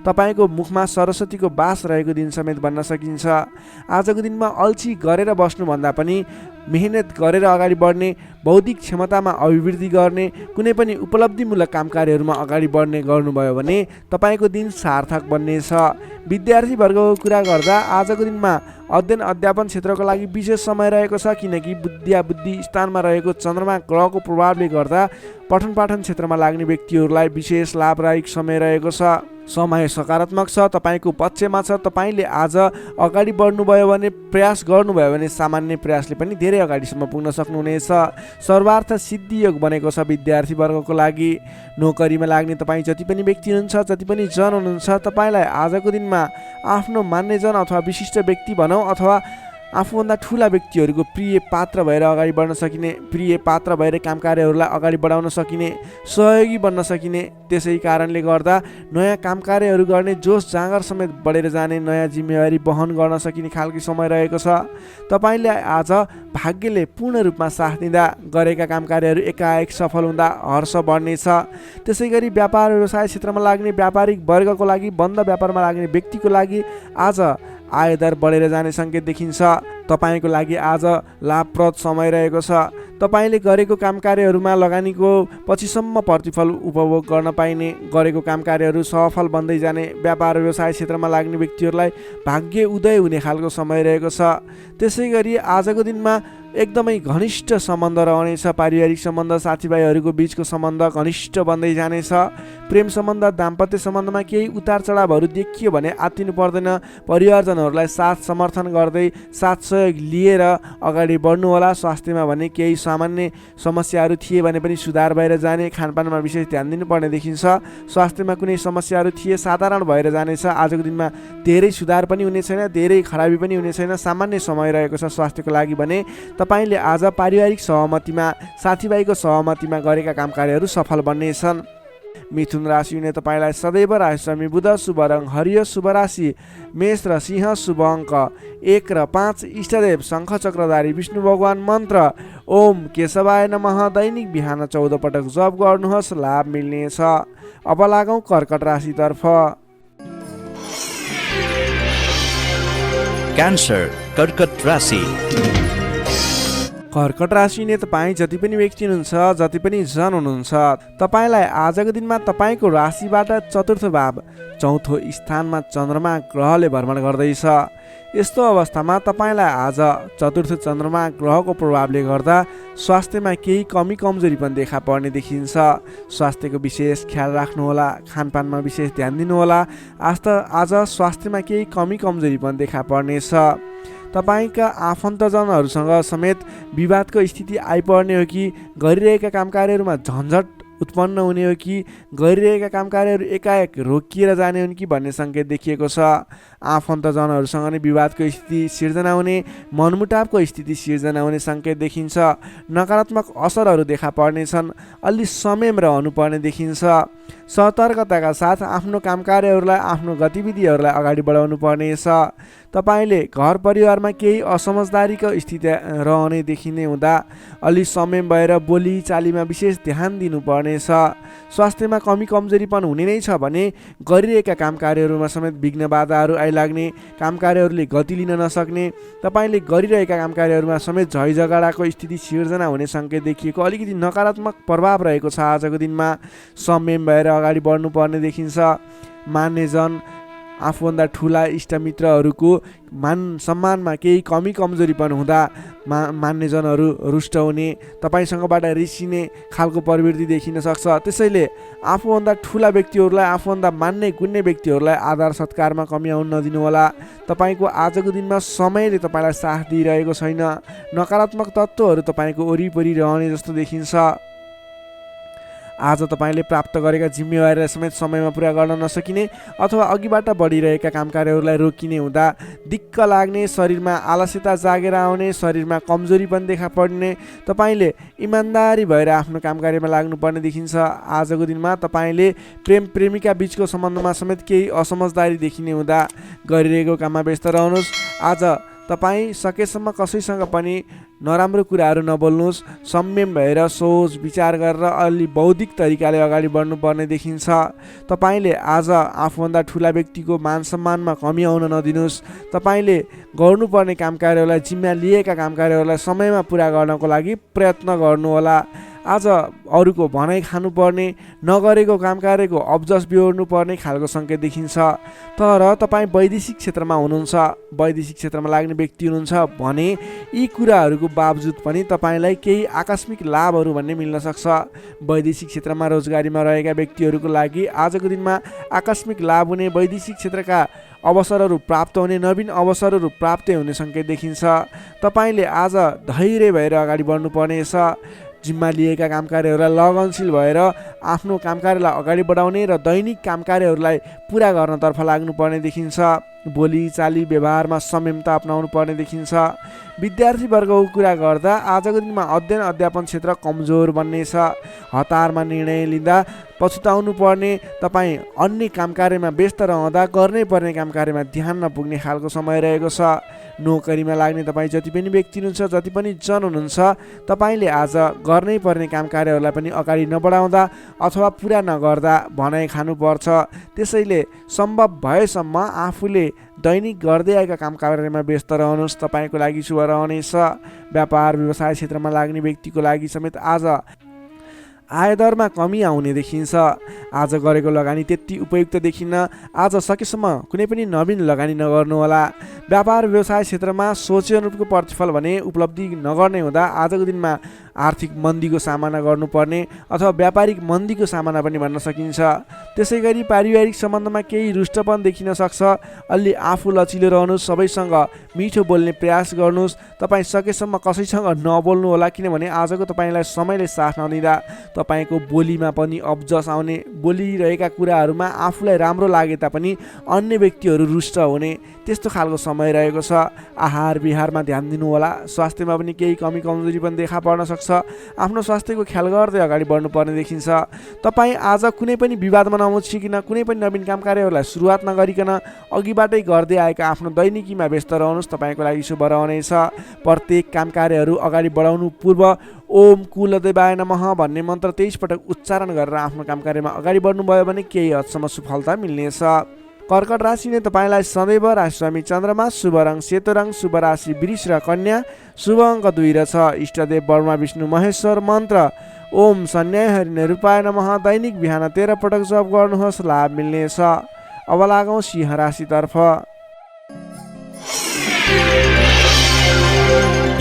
तपाईँको मुखमा सरस्वतीको बास रहेको दिन समेत भन्न सकिन्छ। आजको दिनमा अल्छी गरेर बस्नुभन्दा पनि मेहनत गरेर अगाडि बढ्ने, बौद्धिक क्षमतामा अभिवृद्धि गर्ने, कुनै पनि उपलब्धिमूलक काम कार्यहरूमा अगाडि बढ्ने गर्नुभयो भने तपाईँको दिन सार्थक बन्नेछ। विद्यार्थी वर्गको कुरा गर्दा आजको दिनमा अध्ययन अध्यापन क्षेत्रको लागि विशेष समय रहेको छ, किनकि विद्या बुद्धि स्थानमा रहेको चन्द्रमा ग्रहको प्रभावले गर्दा पठन पाठन क्षेत्रमा लाग्ने व्यक्तिहरूलाई विशेष लाभदायक समय रहेको छ। समय सकारात्मक छ, तपाईँको पक्षमा छ। तपाईँले आज अगाडि बढ्नुभयो भने, प्रयास गर्नुभयो भने सामान्य प्रयासले पनि धेरै अगाडिसम्म पुग्न सक्नुहुनेछ। सर्वार्थ सिद्धि योग बनेको छ विद्यार्थी वर्गको लागि। नोकरीमा लाग्ने तपाईँ जति पनि व्यक्ति हुनुहुन्छ, जति पनि जन हुनुहुन्छ, तपाईँलाई आजको दिनमा आफ्नो मान्यजन अथवा विशिष्ट व्यक्ति भनौँ अथवा आफूभन्दा ठुला व्यक्तिहरूको प्रिय पात्र भएर अगाडि बढ्न सकिने, प्रिय पात्र भएर काम कार्यहरूलाई अगाडि बढाउन सकिने, सहयोगी बन्न सकिने, त्यसै कारणले गर्दा नयाँ काम कार्यहरू गर्ने जोस जाँगर समेत बढेर जाने, नयाँ जिम्मेवारी वहन गर्न सकिने खालको समय रहेको छ। तपाईँले आज भाग्यले पूर्ण रूपमा साथ दिँदा गरेका काम कार्यहरू एकाएक सफल हुँदा हर्ष बढ्नेछ। त्यसै गरी व्यापार व्यवसाय क्षेत्रमा लाग्ने व्यापारिक वर्गको लागि, बन्द व्यापारमा लाग्ने व्यक्तिको लागि आज आयदर बढेर जाने सङ्केत देखिन्छ। तपाईँको लागि आज लाभप्रद समय रहेको छ। तपाईँले गरेको काम कार्यहरूमा लगानीको पछिसम्म प्रतिफल उपभोग गर्न पाइने, गरेको काम कार्यहरू सफल बन्दै जाने, व्यापार व्यवसाय क्षेत्रमा लाग्ने व्यक्तिहरूलाई भाग्य उदय हुने खालको समय रहेको छ। त्यसै गरी आजको दिनमा एकदमै घनिष्ठ सम्बन्ध रहनेछ। पारिवारिक सम्बन्ध, साथीभाइहरूको बिचको सम्बन्ध घनिष्ठ बन्दै जानेछ। प्रेम सम्बन्ध, दाम्पत्य सम्बन्धमा केही उतार चढावहरू देखियो भने आत्तिनु पर्दैन। परिवारजनहरूलाई साथ समर्थन गर्दै साथ सहयोग लिएर अगाडि बढ्नु होला। स्वास्थ्यमा भने केही सामान्य समस्याहरू थिए भने पनि सुधार भएर जाने, खानपानमा विशेष ध्यान दिनुपर्ने देखिन्छ। स्वास्थ्यमा कुनै समस्याहरू थिए साधारण भएर जानेछ। आजको दिनमा धेरै सुधार पनि हुने छैन, धेरै खराबी पनि हुने छैन, सामान्य समय रहेको छ स्वास्थ्यको लागि भने। तपाईँले आज पारिवारिक सहमतिमा, साथीभाइको सहमतिमा गरेका काम कार्यहरू सफल बन्नेछन्। मिथुन राशि हुने तपाईँलाई सदैव राशिस्वामी बुध, शुभ रङ हरियो, शुभ राशि मेष र सिंह, शुभ अङ्क 1 र 5, इष्टदेव शङ्ख चक्रधारी विष्णु भगवान, मन्त्र ओम केशवाय नमः। दैनिक बिहान 14 पटक जप गर्नुहोस्, लाभ मिल्नेछ। अब लागौँ कर्कट राशितर्फ। क्यान्सर कर्कट राशि। कर्कट राशि ने तपाईँ जति पनि व्यक्ति हुनुहुन्छ, जति पनि जन हुनुहुन्छ, तपाईँलाई आजको दिनमा तपाईँको राशिबाट चतुर्थ भाव चौथो स्थानमा चन्द्रमा ग्रहले भ्रमण गर्दैछ। यस्तो अवस्थामा तपाईँलाई आज चतुर्थ चन्द्रमा ग्रहको प्रभावले गर्दा स्वास्थ्यमा केही कमी कमजोरी पनि देखा पर्ने देखिन्छ। स्वास्थ्यको विशेष ख्याल राख्नुहोला, खानपानमा विशेष ध्यान दिनुहोला। आज स्वास्थ्यमा केही कमी कमजोरी पनि देखा पर्नेछ। तपाईँका आफन्तजनहरूसँग समेत विवादको स्थिति आइपर्ने हो कि गरिरहेका काम कार्यहरूमा झन्झट उत्पन्न हुने हो कि गरिरहेका काम कार्यहरू एकाएक रोकिएर जाने हुन् कि भन्ने सङ्केत देखिएको छ। आफन्तजनहरूसँग नै विवादको स्थिति सिर्जना हुने, मनमुटावको स्थिति सिर्जना हुने सङ्केत देखिन्छ। नकारात्मक असरहरू देखा पर्नेछन्। अलि संयम रहनुपर्ने देखिन्छ। सतर्कताका साथ आफ्नो काम कार्यहरूलाई, आफ्नो गतिविधिहरूलाई अगाडि बढाउनु पर्नेछ। तपाईँले घर परिवारमा केही असमझदारीको स्थिति रहने देखिने हुँदा अलि संयम भएर बोली चालीमा विशेष ध्यान दिनुपर्नेछ। स्वास्थ्यमा कमी कमजोरी पनि हुने नै छ भने गरिरहेका काम कार्यहरूमा समेत विघ्न बाधाहरू आइलाग्ने, काम कार्यहरूले गति लिन नसक्ने, तपाईँले गरिरहेका काम कार्यहरूमा समेत झैझगडाको स्थिति सिर्जना हुने सङ्केत देखिएको अलिकति नकारात्मक प्रभाव रहेको छ। आजको दिनमा संयम भएर अगाडि बढ्नुपर्ने देखिन्छ। मान्यजन, आफूभन्दा ठुला इष्टमित्रहरूको मान सम्मानमा केही कमी कमजोरी पनि हुँदा मान्यजनहरू रुष्ट हुने, तपाईँसँगबाट रिसिने खालको प्रवृत्ति देखिन सक्छ। त्यसैले आफूभन्दा ठुला व्यक्तिहरूलाई, आफूभन्दा मान्ने गुन्ने व्यक्तिहरूलाई आदर सत्कारमा कमी आउन नदिनुहोला। तपाईँको आजको दिनमा समयले तपाईँलाई साथ दिइरहेको छैन। नकारात्मक तत्त्वहरू तपाईँको वरिपरि रहने जस्तो देखिन्छ। आज तपाईँले प्राप्त गरेका जिम्मेवारीलाई समेत समयमा पुरा गर्न नसकिने अथवा अघिबाट बढिरहेका काम कार्यहरूलाई रोकिने हुँदा दिक्क लाग्ने, शरीरमा आलस्यता जागेर आउने, शरीरमा कमजोरी पनि देखा पर्ने, तपाईँले इमान्दारी भएर आफ्नो काम कार्यमा लाग्नुपर्ने देखिन्छ। आजको दिनमा तपाईँले प्रेम प्रेमिका बीचको सम्बन्धमा समेत केही असमझदारी देखिने हुँदा गरिरहेको काममा व्यस्त रहनुहोस्। आज तपाईँ सकेसम्म कसैसँग पनि नराम्रो कुराहरू नबोल्नुहोस्। संयम भएर सोच विचार गरेर अलि बौद्धिक तरिकाले अगाडि बढ्नुपर्ने देखिन्छ। तपाईँले आज आफूभन्दा ठुला व्यक्तिको मान सम्मानमा कमी आउन नदिनुहोस्। तपाईँले गर्नुपर्ने काम कार्यहरूलाई, जिम्मा लिएका काम कार्यहरूलाई समयमा पुरा गर्नको लागि प्रयत्न गर्नुहोला। आज अरूको भनाइ खानुपर्ने, नगरेको काम कार्यको अब्जस बिहोर्नुपर्ने खालको सङ्केत देखिन्छ। तर तपाईँ वैदेशिक क्षेत्रमा हुनुहुन्छ, वैदेशिक क्षेत्रमा लाग्ने व्यक्ति हुनुहुन्छ भने यी कुराहरूको बावजुद पनि तपाईँलाई केही आकस्मिक लाभहरू भन्ने मिल्न सक्छ। वैदेशिक क्षेत्रमा रोजगारीमा रहेका व्यक्तिहरूको लागि आजको दिनमा आकस्मिक लाभ हुने, वैदेशिक क्षेत्रका अवसरहरू प्राप्त हुने, नवीन अवसरहरू प्राप्त हुने सङ्केत देखिन्छ। तपाईँले आज धैर्य भएर अगाडि बढ्नुपर्नेछ। जिम्मा लिएका काम कार्यहरूलाई लगनशील भएर आफ्नो काम कार्यलाई अगाडि बढाउने र दैनिक काम कार्यहरूलाई पुरा गर्नतर्फ लाग्नुपर्ने देखिन्छ। बोली चाली व्यवहारमा संयमता अपनाउनु पर्ने देखिन्छ। विद्यार्थी वर्गको कुरा गर्दा आजको दिनमा अध्ययन अध्यापन क्षेत्र कमजोर बन्नेछ। हतारमा निर्णय लिँदा पछुताउनु पर्ने, तपाईँ अन्य काम कार्यमा व्यस्त रहँदा गर्नै पर्ने काम कार्यमा ध्यान नपुग्ने खालको समय रहेको छ। नोकरीमा लाग्ने तपाईँ जति पनि व्यक्ति हुनुहुन्छ, जति पनि जन हुनुहुन्छ, तपाईँले आज गर्नै पर्ने काम कार्यहरूलाई पनि अगाडि नबढाउँदा अथवा पुरा नगर्दा भनाइ खानुपर्छ। त्यसैले सम्भव भएसम्म आफूले दैनिक गर्दै आएका काम कार्यमा व्यस्त रहनुहोस्। तपाईँको लागि शुभ रहनेछ। व्यापार व्यवसाय क्षेत्रमा लाग्ने व्यक्तिको लागि समेत आज आयदरमा कमी आउने देखिन्छ। आज गरेको लगानी त्यति उपयुक्त देखिन्न। आज सकेसम्म कुनै पनि नवीन लगानी नगर्नुहोला। व्यापार व्यवसाय क्षेत्रमा सोचे अनुरूपको प्रतिफल भने उपलब्धि नगर्ने हुँदा आजको दिनमा आर्थिक मन्दीको सामना गर्नुपर्ने अथवा व्यापारिक मन्दीको सामना पनि भन्न सकिन्छ। त्यसै गरी पारिवारिक सम्बन्धमा केही रुष्टपन देखिन सक्छ। अलि आफू लचिलो रहनुहोस्, सबैसँग मिठो बोल्ने प्रयास गर्नुहोस्। तपाईँ सकेसम्म कसैसँग नबोल्नु होला, किनभने आजको तपाईँलाई समयले साथ नदिँदा तपाईँको बोलीमा पनि अब्जस आउने, बोलिरहेका कुराहरूमा आफूलाई राम्रो लागे तापनि अन्य व्यक्तिहरू रुष्ट हुने, त्यस्तो खालको समय रहेको छ। आहार विहारमा ध्यान दिनुहोला। स्वास्थ्यमा पनि केही कमी कमजोरी पनि देखा पर्न सक्छ। आफ्नो स्वास्थ्यको ख्याल गर्दै अगाडि बढ्नुपर्ने देखिन्छ। तपाईँ आज कुनै पनि विवादमा नमुछिकन, कुनै पनि नवीन काम कार्यहरूलाई सुरुवात नगरिकन अघिबाटै गर्दै आएका आफ्नो दैनिकीमा व्यस्त रहनुहोस्। तपाईँको लागि शुभ रहनेछ। प्रत्येक काम कार्यहरू अगाडि बढाउनु पूर्व ओम कुलदेवाय नमः भन्ने मन्त्र 23 पटक उच्चारण गरेर आफ्नो काम कार्यमा अगाडि बढ्नुभयो भने केही हदसम्म सफलता मिल्नेछ। कर्कट राशिले तपाईँलाई सदैव राशिस्वामी चन्द्रमा, शुभ रङ सेतो रङ, शुभ राशि वृष र कन्या, शुभ अङ्क 2 र 6, इष्टदेव ब्रह्मा विष्णु महेश्वर, मन्त्र ओम सन्याय हरिणे रूपाय नमः। दैनिक बिहान 13 पटक जप गर्नुहोस्, लाभ मिल्नेछ। अब लागौँ सिंह राशितर्फ।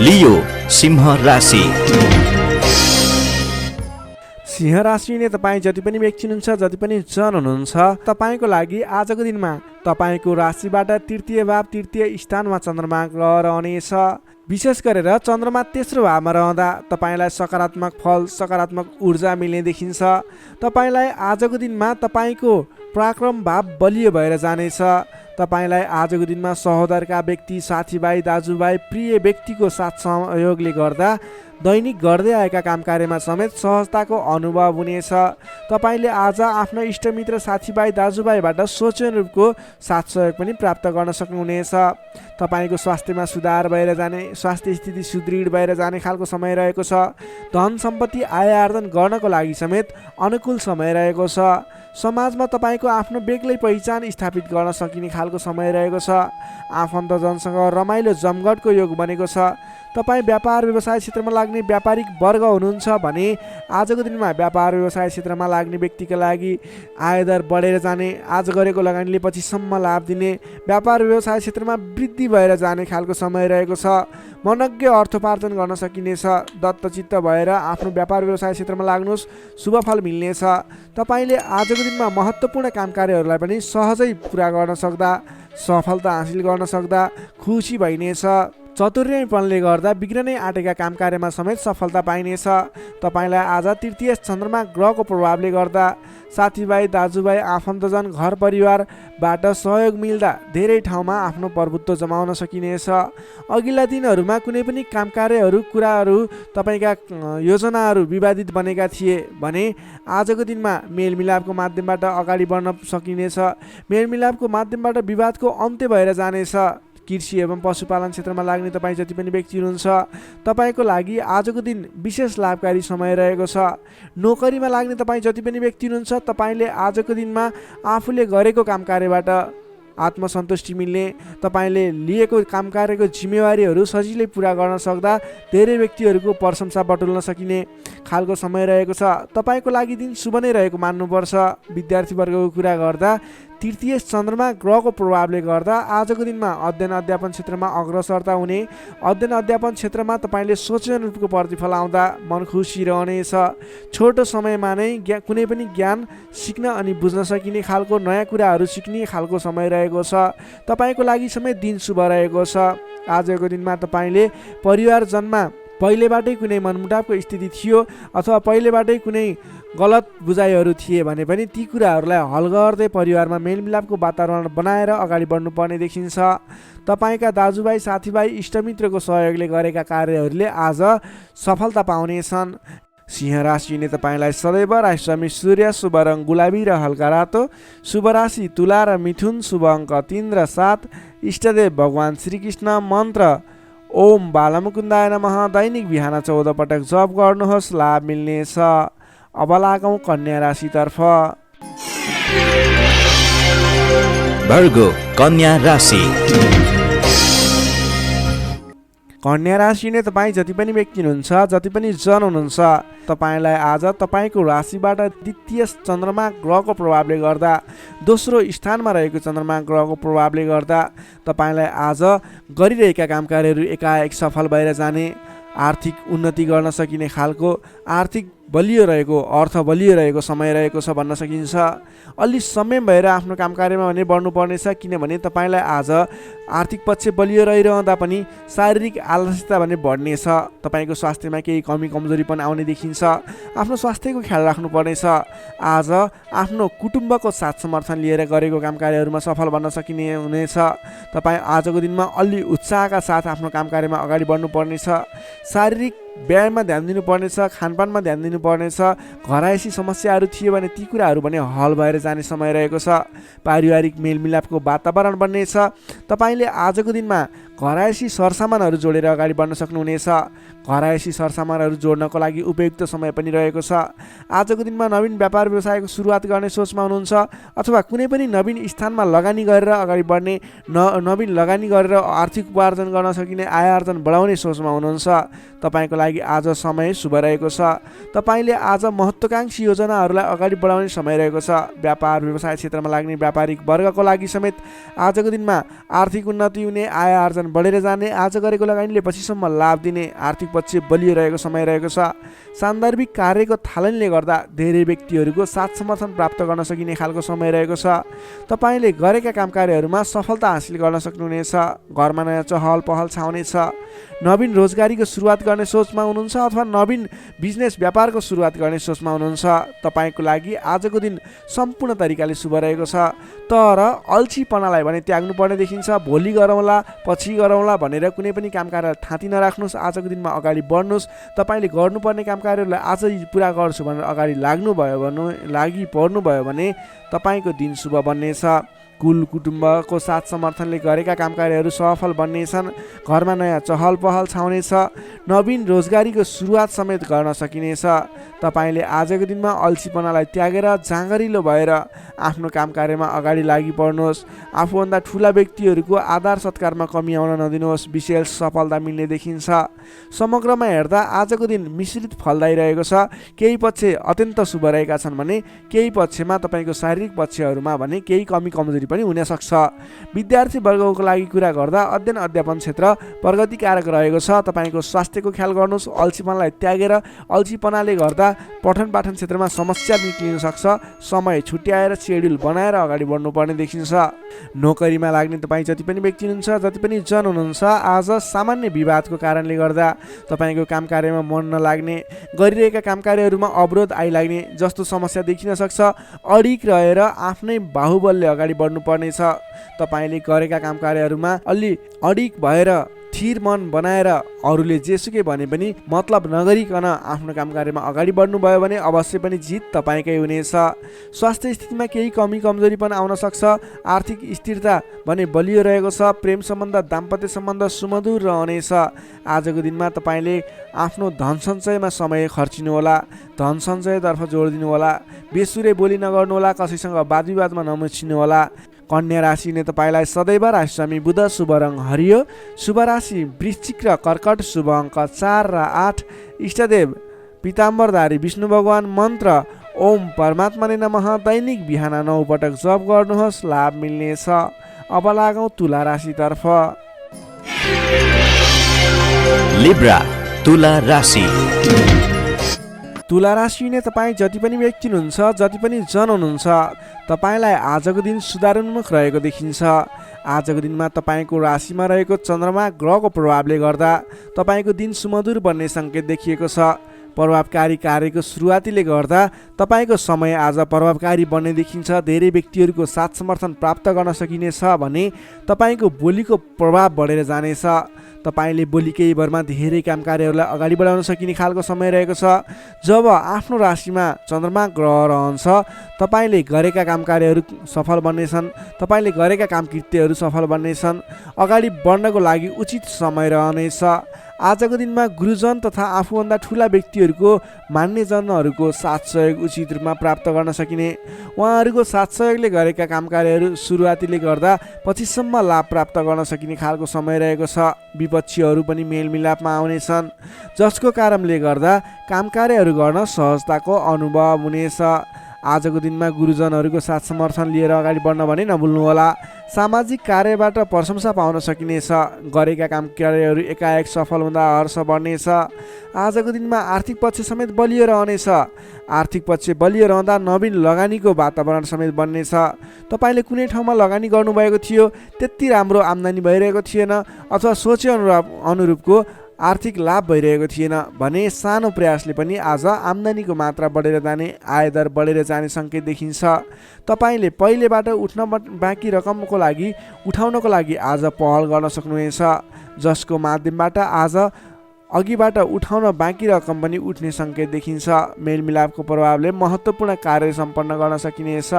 लियो सिंह राशि। सिंह राशिले तपाईँ जति पनि व्यक्ति हुनुहुन्छ, जति पनि जन हुनुहुन्छ, तपाईँको लागि आजको दिनमा तपाईँको राशिबाट तृतीय भाव, तृतीय स्थानमा चन्द्रमा ग्रह रहनेछ। विशेष गरेर चन्द्रमा तेस्रो भावमा रहँदा तपाईँलाई सकारात्मक फल, सकारात्मक ऊर्जा मिल्ने देखिन्छ। तपाईँलाई आजको दिनमा तपाईँको पराक्रम भाव बलियो भएर जानेछ। तपाईँलाई आजको दिनमा सहोदरका व्यक्ति, साथीभाइ, दाजुभाइ, प्रिय व्यक्तिको साथ सहयोगले गर्दा दैनिक गर्दै आएका काम कार्यमा समेत सहजताको अनुभव हुनेछ। तपाईँले आज आफ्ना इष्टमित्र, साथीभाइ, दाजुभाइबाट सोचे अनुरूपको साथ सहयोग पनि प्राप्त गर्न सक्नुहुनेछ। तपाईँको स्वास्थ्यमा सुधार भएर जाने, स्वास्थ्य स्थिति सुदृढ भएर जाने खालको समय रहेको छ। धन सम्पत्ति आय आर्जन गर्नको लागि समेत अनुकूल समय रहेको छ। समाजमा तपाईँको आफ्नो बेग्लै पहिचान स्थापित गर्न सकिने खालको समय रहेको छ। आफन्तजनसँग रमाइलो जमघटको योग बनेको छ। तपाईँ व्यापार व्यवसाय क्षेत्रमा लाग्ने व्यापारिक वर्ग हुनुहुन्छ भने आजको दिनमा व्यापार व्यवसाय क्षेत्रमा लाग्ने व्यक्तिका लागि आयदर बढेर जाने, आज गरेको लगानीले पछिसम्म लाभ दिने, व्यापार व्यवसाय क्षेत्रमा वृद्धि भएर जाने खालको समय रहेको छ। मनज्ञ अर्थोपार्जन गर्न सकिनेछ। दत्तचित्त भएर आफ्नो व्यापार व्यवसाय क्षेत्रमा लाग्नुहोस्, शुभफल मिल्नेछ। तपाईँले आजको दिनमा महत्त्वपूर्ण काम कार्यहरूलाई पनि सहजै पुरा गर्न सक्दा, सफलता हासिल गर्न सक्दा खुसी भइनेछ। चतुर्यपनले गर्दा बिग्रनै आँटेका काम कार्यमा समेत सफलता पाइनेछ। तपाईँलाई आज तृतीय चन्द्रमा ग्रहको प्रभावले गर्दा साथीभाइ, दाजुभाइ, आफन्तजन, घर परिवारबाट सहयोग मिल्दा धेरै ठाउँमा आफ्नो प्रभुत्व जमाउन सकिनेछ। अघिल्ला दिनहरूमा कुनै पनि काम कार्यहरू, कुराहरू, तपाईँका योजनाहरू विवादित बनेका थिए भने आजको दिनमा मेलमिलापको माध्यमबाट अगाडि बढ्न सकिनेछ। मेलमिलापको माध्यमबाट विवादको अन्त्य भएर जानेछ। कृषि एवं पशुपालन क्षेत्रमा लाग्ने तपाईँ जति पनि व्यक्ति हुनुहुन्छ, तपाईँको लागि आजको दिन विशेष लाभकारी समय रहेको छ। नोकरीमा लाग्ने तपाईँ जति पनि व्यक्ति हुनुहुन्छ, तपाईँले आजको दिनमा आफूले गरेको काम कार्यबाट आत्मसन्तुष्टि मिल्ने, तपाईँले लिएको काम कार्यको जिम्मेवारीहरू सजिलै पुरा गर्न सक्दा धेरै व्यक्तिहरूको प्रशंसा बटुल्न सकिने खालको समय रहेको छ। तपाईँको लागि दिन शुभ नै रहेको मान्नुपर्छ। विद्यार्थीवर्गको कुरा गर्दा तृतीय चन्द्रमा ग्रहको प्रभावले गर्दा आजको दिनमा अध्ययन अध्यापन क्षेत्रमा अग्रसरता हुने, अध्ययन अध्यापन क्षेत्रमा तपाईँले सोचे अनुरूपको प्रतिफल आउँदा मन खुसी रहनेछ। छोटो समयमा नै कुनै पनि ज्ञान सिक्न अनि बुझ्न सकिने खालको नयाँ कुराहरू सिक्ने खालको समय रहेको छ। तपाईँको लागि समेत दिन शुभ रहेको छ। आजको दिनमा तपाईँले परिवारजनमा पहिलेबाटै कुनै मनमुटावको स्थिति थियो अथवा पहिलेबाटै कुनै गलत बुझाइहरू थिए भने पनि ती कुराहरूलाई हल गर्दै परिवारमा मेलमिलापको वातावरण बनाएर अगाडि बढ्नुपर्ने देखिन्छ। तपाईँका दाजुभाइ, साथीभाइ, इष्टमित्रको सहयोगले गरेका कार्यहरूले आज सफलता पाउनेछन्। सिंह राशिले तपाईँलाई सदैव राशिस्वामी सूर्य, शुभ रङ गुलाबी र हल्का रातो, शुभ राशि तुला र मिथुन, शुभ अङ्क 3 र 7, इष्टदेव भगवान् श्रीकृष्ण, मन्त्र ओम बालमुकुन्दाय नमः, दैनिक बिहान 14 पटक जप गर्नुहोस्, लाभ मिल्नेछ। अब लागौँ कन्या राशितर्फ। भर्गो कन्या राशि। कन्या राशिले तपाईँ जति पनि व्यक्ति हुनुहुन्छ, जति पनि जन हुनुहुन्छ, तपाईँलाई आज तपाईँको राशिबाट द्वितीय चन्द्रमा ग्रहको प्रभावले गर्दा, दोस्रो स्थानमा रहेको चन्द्रमा ग्रहको प्रभावले गर्दा तपाईँलाई आज गरिरहेका काम कार्यहरू एकाएक सफल भएर जाने, आर्थिक उन्नति गर्न सकिने खालको, आर्थिक बलियो रहेको, अर्थ बलियो रहेको समय रहेको छ भन्न सकिन्छ। अलि संयम भएर आफ्नो काम कार्यमा भने बढ्नुपर्नेछ, किनभने तपाईँलाई आज आर्थिक पक्ष बलियो रहिरहँदा पनि शारीरिक आलस्यता भने बढ्नेछ। तपाईँको स्वास्थ्यमा केही कमी कमजोरी पनि आउने देखिन्छ। आफ्नो स्वास्थ्यको ख्याल राख्नुपर्नेछ। आज आफ्नो कुटुम्बको साथ समर्थन लिएर गरेको काम कार्यहरूमा सफल बन्न सकिने हुनेछ। तपाईँ आजको दिनमा अलि उत्साहका साथ आफ्नो काम कार्यमा अगाडि बढ्नुपर्नेछ। शारीरिक व्यायाममा ध्यान दिनुपर्नेछ, खानपानमा ध्यान दिनुपर्नेछ। घरायसी समस्याहरू थिए भने ती कुराहरू भने हल भएर जाने समय रहेको छ। पारिवारिक मेलमिलापको वातावरण बन्नेछ। तपाईँले आजको दिनमा घरायसी सरसामानहरू जोडेर अगाडि बढ्न सक्नुहुनेछ। घरायसी सरसामानहरू जोड्नको लागि उपयुक्त समय पनि रहेको छ। आजको दिनमा नवीन व्यापार व्यवसायको सुरुवात गर्ने सोचमा हुनुहुन्छ अथवा कुनै पनि नवीन स्थानमा लगानी गरेर अगाडि बढ्ने, नवीन लगानी गरेर आर्थिक उपार्जन गर्न सकिने, आय आर्जन बढाउने सोचमा हुनुहुन्छ, तपाईँको लागि आज समय शुभ रहेको छ। तपाईँले आज महत्त्वाकांक्षी योजनाहरूलाई अगाडि बढाउने समय रहेको छ। व्यापार व्यवसाय क्षेत्रमा लाग्ने व्यापारिक वर्गको लागि समेत आजको दिनमा आर्थिक उन्नति हुने, आय आर्जन उत्पादन बढेर जाने, आज गरेको लगानीले पछिसम्म लाभ दिने, आर्थिक पक्ष बलियो रहेको समय रहेको छ। सान्दर्भिक कार्यको थालनीले गर्दा धेरै व्यक्तिहरूको साथ समर्थन प्राप्त गर्न सकिने खालको समय रहेको छ। तपाईँले गरेका काम कार्यहरूमा सफलता हासिल गर्न सक्नुहुनेछ। घरमा नयाँ चहल पहल छाउनेछ। नवीन रोजगारीको सुरुवात गर्ने सोचमा हुनुहुन्छ अथवा नवीन बिजनेस व्यापारको सुरुवात गर्ने सोचमा हुनुहुन्छ। तपाईँको लागि आजको दिन सम्पूर्ण तरिकाले शुभ रहेको छ। तर अल्छीपनालाई भने त्याग्नुपर्ने देखिन्छ। भोलि गरौँला, पछि गरौँला भनेर कुनै पनि काम कार्यलाई थाँती नराख्नुहोस्। आजको दिनमा अगाडि बढ्नुहोस्। तपाईँले गर्नुपर्ने काम कार्यहरूलाई आजै पुरा गर्छु भनेर अगाडि लागि पर्नुभयो भने तपाईँको दिन शुभ बन्नेछ। कुल कुटुम्बको साथ समर्थनले गरेका काम कार्यहरू सफल बन्नेछन्। घरमा नयाँ चहल पहल छाउनेछ। नवीन रोजगारीको सुरुवात समेत गर्न सकिनेछ। तपाईँले आजको दिनमा अल्छीपनालाई त्यागेर जाँगरिलो भएर आफ्नो काम कार्यमा अगाडि लागि पर्नुहोस्। आफूभन्दा ठुला व्यक्तिहरूको आदर सत्कारमा कमी आउन नदिनुहोस्। विशेष सफलता मिल्ने देखिन्छ। समग्रमा हेर्दा आजको दिन मिश्रित फलदायी रहेको छ। केही पक्ष अत्यन्त शुभ रहेका छन् भने केही पक्षमा तपाईँको शारीरिक पक्षहरूमा भने केही कमी कमजोरी पनि हुन सक्छ। विद्यार्थी वर्गको लागि कुरा गर्दा अध्ययन अध्यापन क्षेत्र प्रगतिकारक रहेको छ। तपाईँको स्वास्थ्यको ख्याल गर्नुहोस्। अल्छीपनालाई त्यागेर अल्छीपनाले गर्दा पठन पाठन क्षेत्रमा समस्या निक्लिन सक्छ। समय छुट्याएर सेड्युल बनाएर अगाडि बढ्नुपर्ने देखिन्छ। नोकरीमा लाग्ने तपाईँ जति पनि व्यक्ति हुनुहुन्छ, जति पनि जन हुनुहुन्छ, आज सामान्य विवादको कारणले गर्दा तपाईँको काम कार्यमा मन नलाग्ने, गरिरहेका काम कार्यहरूमा अवरोध आइलाग्ने जस्तो समस्या देखिन सक्छ। अडिक रहेर आफ्नै बाहुबलले अगाडि बढ्नुपर्नेछ। तपाईँले गरेका काम कार्यहरूमा अलि अडिक भएर स्थिर मन बनाएर अरूले जेसुकै भने पनि मतलब नगरिकन आफ्नो काम कार्यमा अगाडि बढ्नुभयो भने अवश्य पनि जित तपाईँकै हुनेछ। स्वास्थ्य स्थितिमा केही कमी कमजोरी पनि आउन सक्छ। आर्थिक स्थिरता भने बलियो रहेको छ। प्रेम सम्बन्ध, दाम्पत्य सम्बन्ध सुमधुर रहनेछ। आजको दिनमा तपाईँले आफ्नो धन सञ्चयमा समय खर्चिनु होला। धन सञ्चयतर्फ जोड दिनु होला। बेसुरे बोली नगर्नुहोला। कसैसँग वादविवादमा नमुछिनु होला। कन्या राशिले तपाईँलाई सदैव राशिस्वामी बुध, शुभ रङ हरियो, शुभ राशि वृश्चिक र कर्कट, शुभ अङ्क 4 र 8, इष्टदेव पीताम्बरधारी विष्णु भगवान, मन्त्र ओम परमात्माले नमः। दैनिक बिहान 9 पटक जप गर्नुहोस्, लाभ मिल्नेछ। अब लागौँ तुला राशितर्फ। लिब्रा तुला राशि। तुला राशि नै तपाईँ जति पनि व्यक्ति हुनुहुन्छ, जति पनि जन हुनुहुन्छ, तपाईँलाई आजको दिन सुधारोन्मुख रहेको देखिन्छ। आजको दिनमा तपाईँको राशिमा रहेको चन्द्रमा ग्रहको प्रभावले गर्दा तपाईँको दिन सुमधुर बन्ने सङ्केत देखिएको छ। प्रभावकारी कार्यको सुरुवातीले गर्दा तपाईँको समय आज प्रभावकारी बन्ने देखिन्छ। धेरै व्यक्तिहरूको साथ समर्थन प्राप्त गर्न सकिनेछ भने तपाईँको बोलीको प्रभाव बढेर जानेछ। तपाईँले बोली केही भरमा धेरै काम कार्यहरूलाई अगाडि बढाउन सकिने खालको समय रहेको छ। जब आफ्नो राशिमा चन्द्रमा ग्रह रहन्छ, तपाईँले गरेका काम कार्यहरू सफल बन्नेछन्। तपाईँले गरेका काम कृत्यहरू सफल बन्नेछन्। अगाडि बढ्नको लागि उचित समय रहनेछ। आजको दिनमा गुरुजन तथा आफूभन्दा ठुला व्यक्तिहरूको मान्यजनहरूको साथ सहयोग उचित रूपमा प्राप्त गर्न सकिने। उहाँहरूको साथ सहयोगले गरेका काम कार्यहरू सुरुवातीले गर्दा पछिसम्म लाभ प्राप्त गर्न सकिने खालको समय रहेको छ। विपक्षीहरू पनि मेलमिलापमा आउनेछन्, जसको कारणले गर्दा काम कार्यहरू गर्न सहजताको अनुभव हुनेछ। आजको दिनमा गुरुजनहरूको साथ समर्थन लिएर अगाडि बढ्न भने नभुल्नुहोला। सामाजिक कार्यबाट प्रशंसा पाउन सकिनेछ। गरेका काम कार्यहरू एकाएक सफल हुँदा हर्ष बढ्नेछ। आजको दिनमा आर्थिक पक्ष समेत बलियो रहनेछ। आर्थिक पक्ष बलियो रहँदा नवीन लगानीको वातावरण समेत बन्नेछ। तपाईँले कुनै ठाउँमा लगानी गर्नुभएको थियो, त्यति राम्रो आम्दानी भइरहेको थिएन अथवा सोचे अनुरूपको आर्थिक लाभ भइरहेको थिएन भने सानो प्रयासले पनि आज आम्दानीको मात्रा बढेर जाने, आयदर बढेर जाने सङ्केत देखिन्छ। तपाईँले पहिलेबाट बाँकी रकमको लागि उठाउनको लागि आज पहल गर्न सक्नुहुनेछ, जसको माध्यमबाट आज अघिबाट उठाउन बाँकी रकम पनि उठ्ने सङ्केत देखिन्छ। मेलमिलापको प्रभावले महत्त्वपूर्ण कार्य सम्पन्न गर्न सकिनेछ।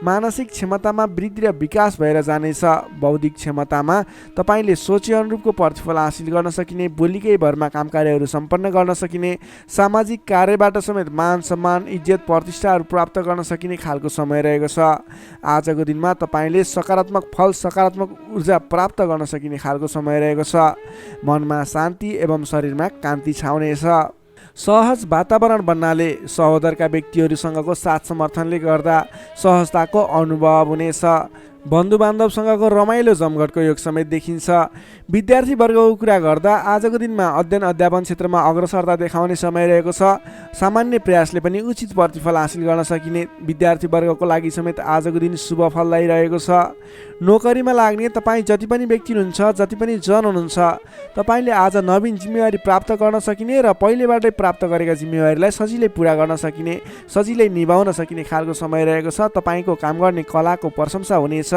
मानसिक क्षमतामा वृद्धि र विकास भएर जानेछ। बौद्धिक क्षमतामा तपाईँले सोचे अनुरूपको प्रतिफल हासिल गर्न सकिने, बोलीकै भरमा काम कार्यहरू सम्पन्न गर्न सकिने, सामाजिक कार्यबाट समेत मान सम्मान, इज्जत, प्रतिष्ठाहरू प्राप्त गर्न सकिने खालको समय रहेको छ। आजको दिनमा तपाईँले सकारात्मक फल, सकारात्मक ऊर्जा प्राप्त गर्न सकिने खालको समय रहेको छ। मनमा शान्ति एवं शरीरमा कान्ति छाउनेछ। सहज वातावरण बन्नाले सहोदरका व्यक्तिहरूसँगको साथ समर्थनले गर्दा सहजताको अनुभव हुनेछ। बन्धु बान्धवसँगको रमाइलो जमघटको योग समेत देखिन्छ। विद्यार्थी वर्गको कुरा गर्दा आजको दिनमा अध्ययन अध्यापन क्षेत्रमा अग्रसरता देखाउने समय रहेको छ। सामान्य प्रयासले पनि उचित प्रतिफल हासिल गर्न सकिने विद्यार्थी वर्गको लागि समेत आजको दिन शुभ फलदायी रहेको छ। नोकरीमा लाग्ने तपाईँ जति पनि व्यक्ति हुनुहुन्छ, जति पनि जन हुनुहुन्छ, तपाईँले आज नवीन जिम्मेवारी प्राप्त गर्न सकिने र पहिलेबाटै प्राप्त गरेका जिम्मेवारीलाई सजिलै पुरा गर्न सकिने, सजिलै निभाउन सकिने खालको समय रहेको छ। तपाईँको काम गर्ने कलाको प्रशंसा हुनेछ।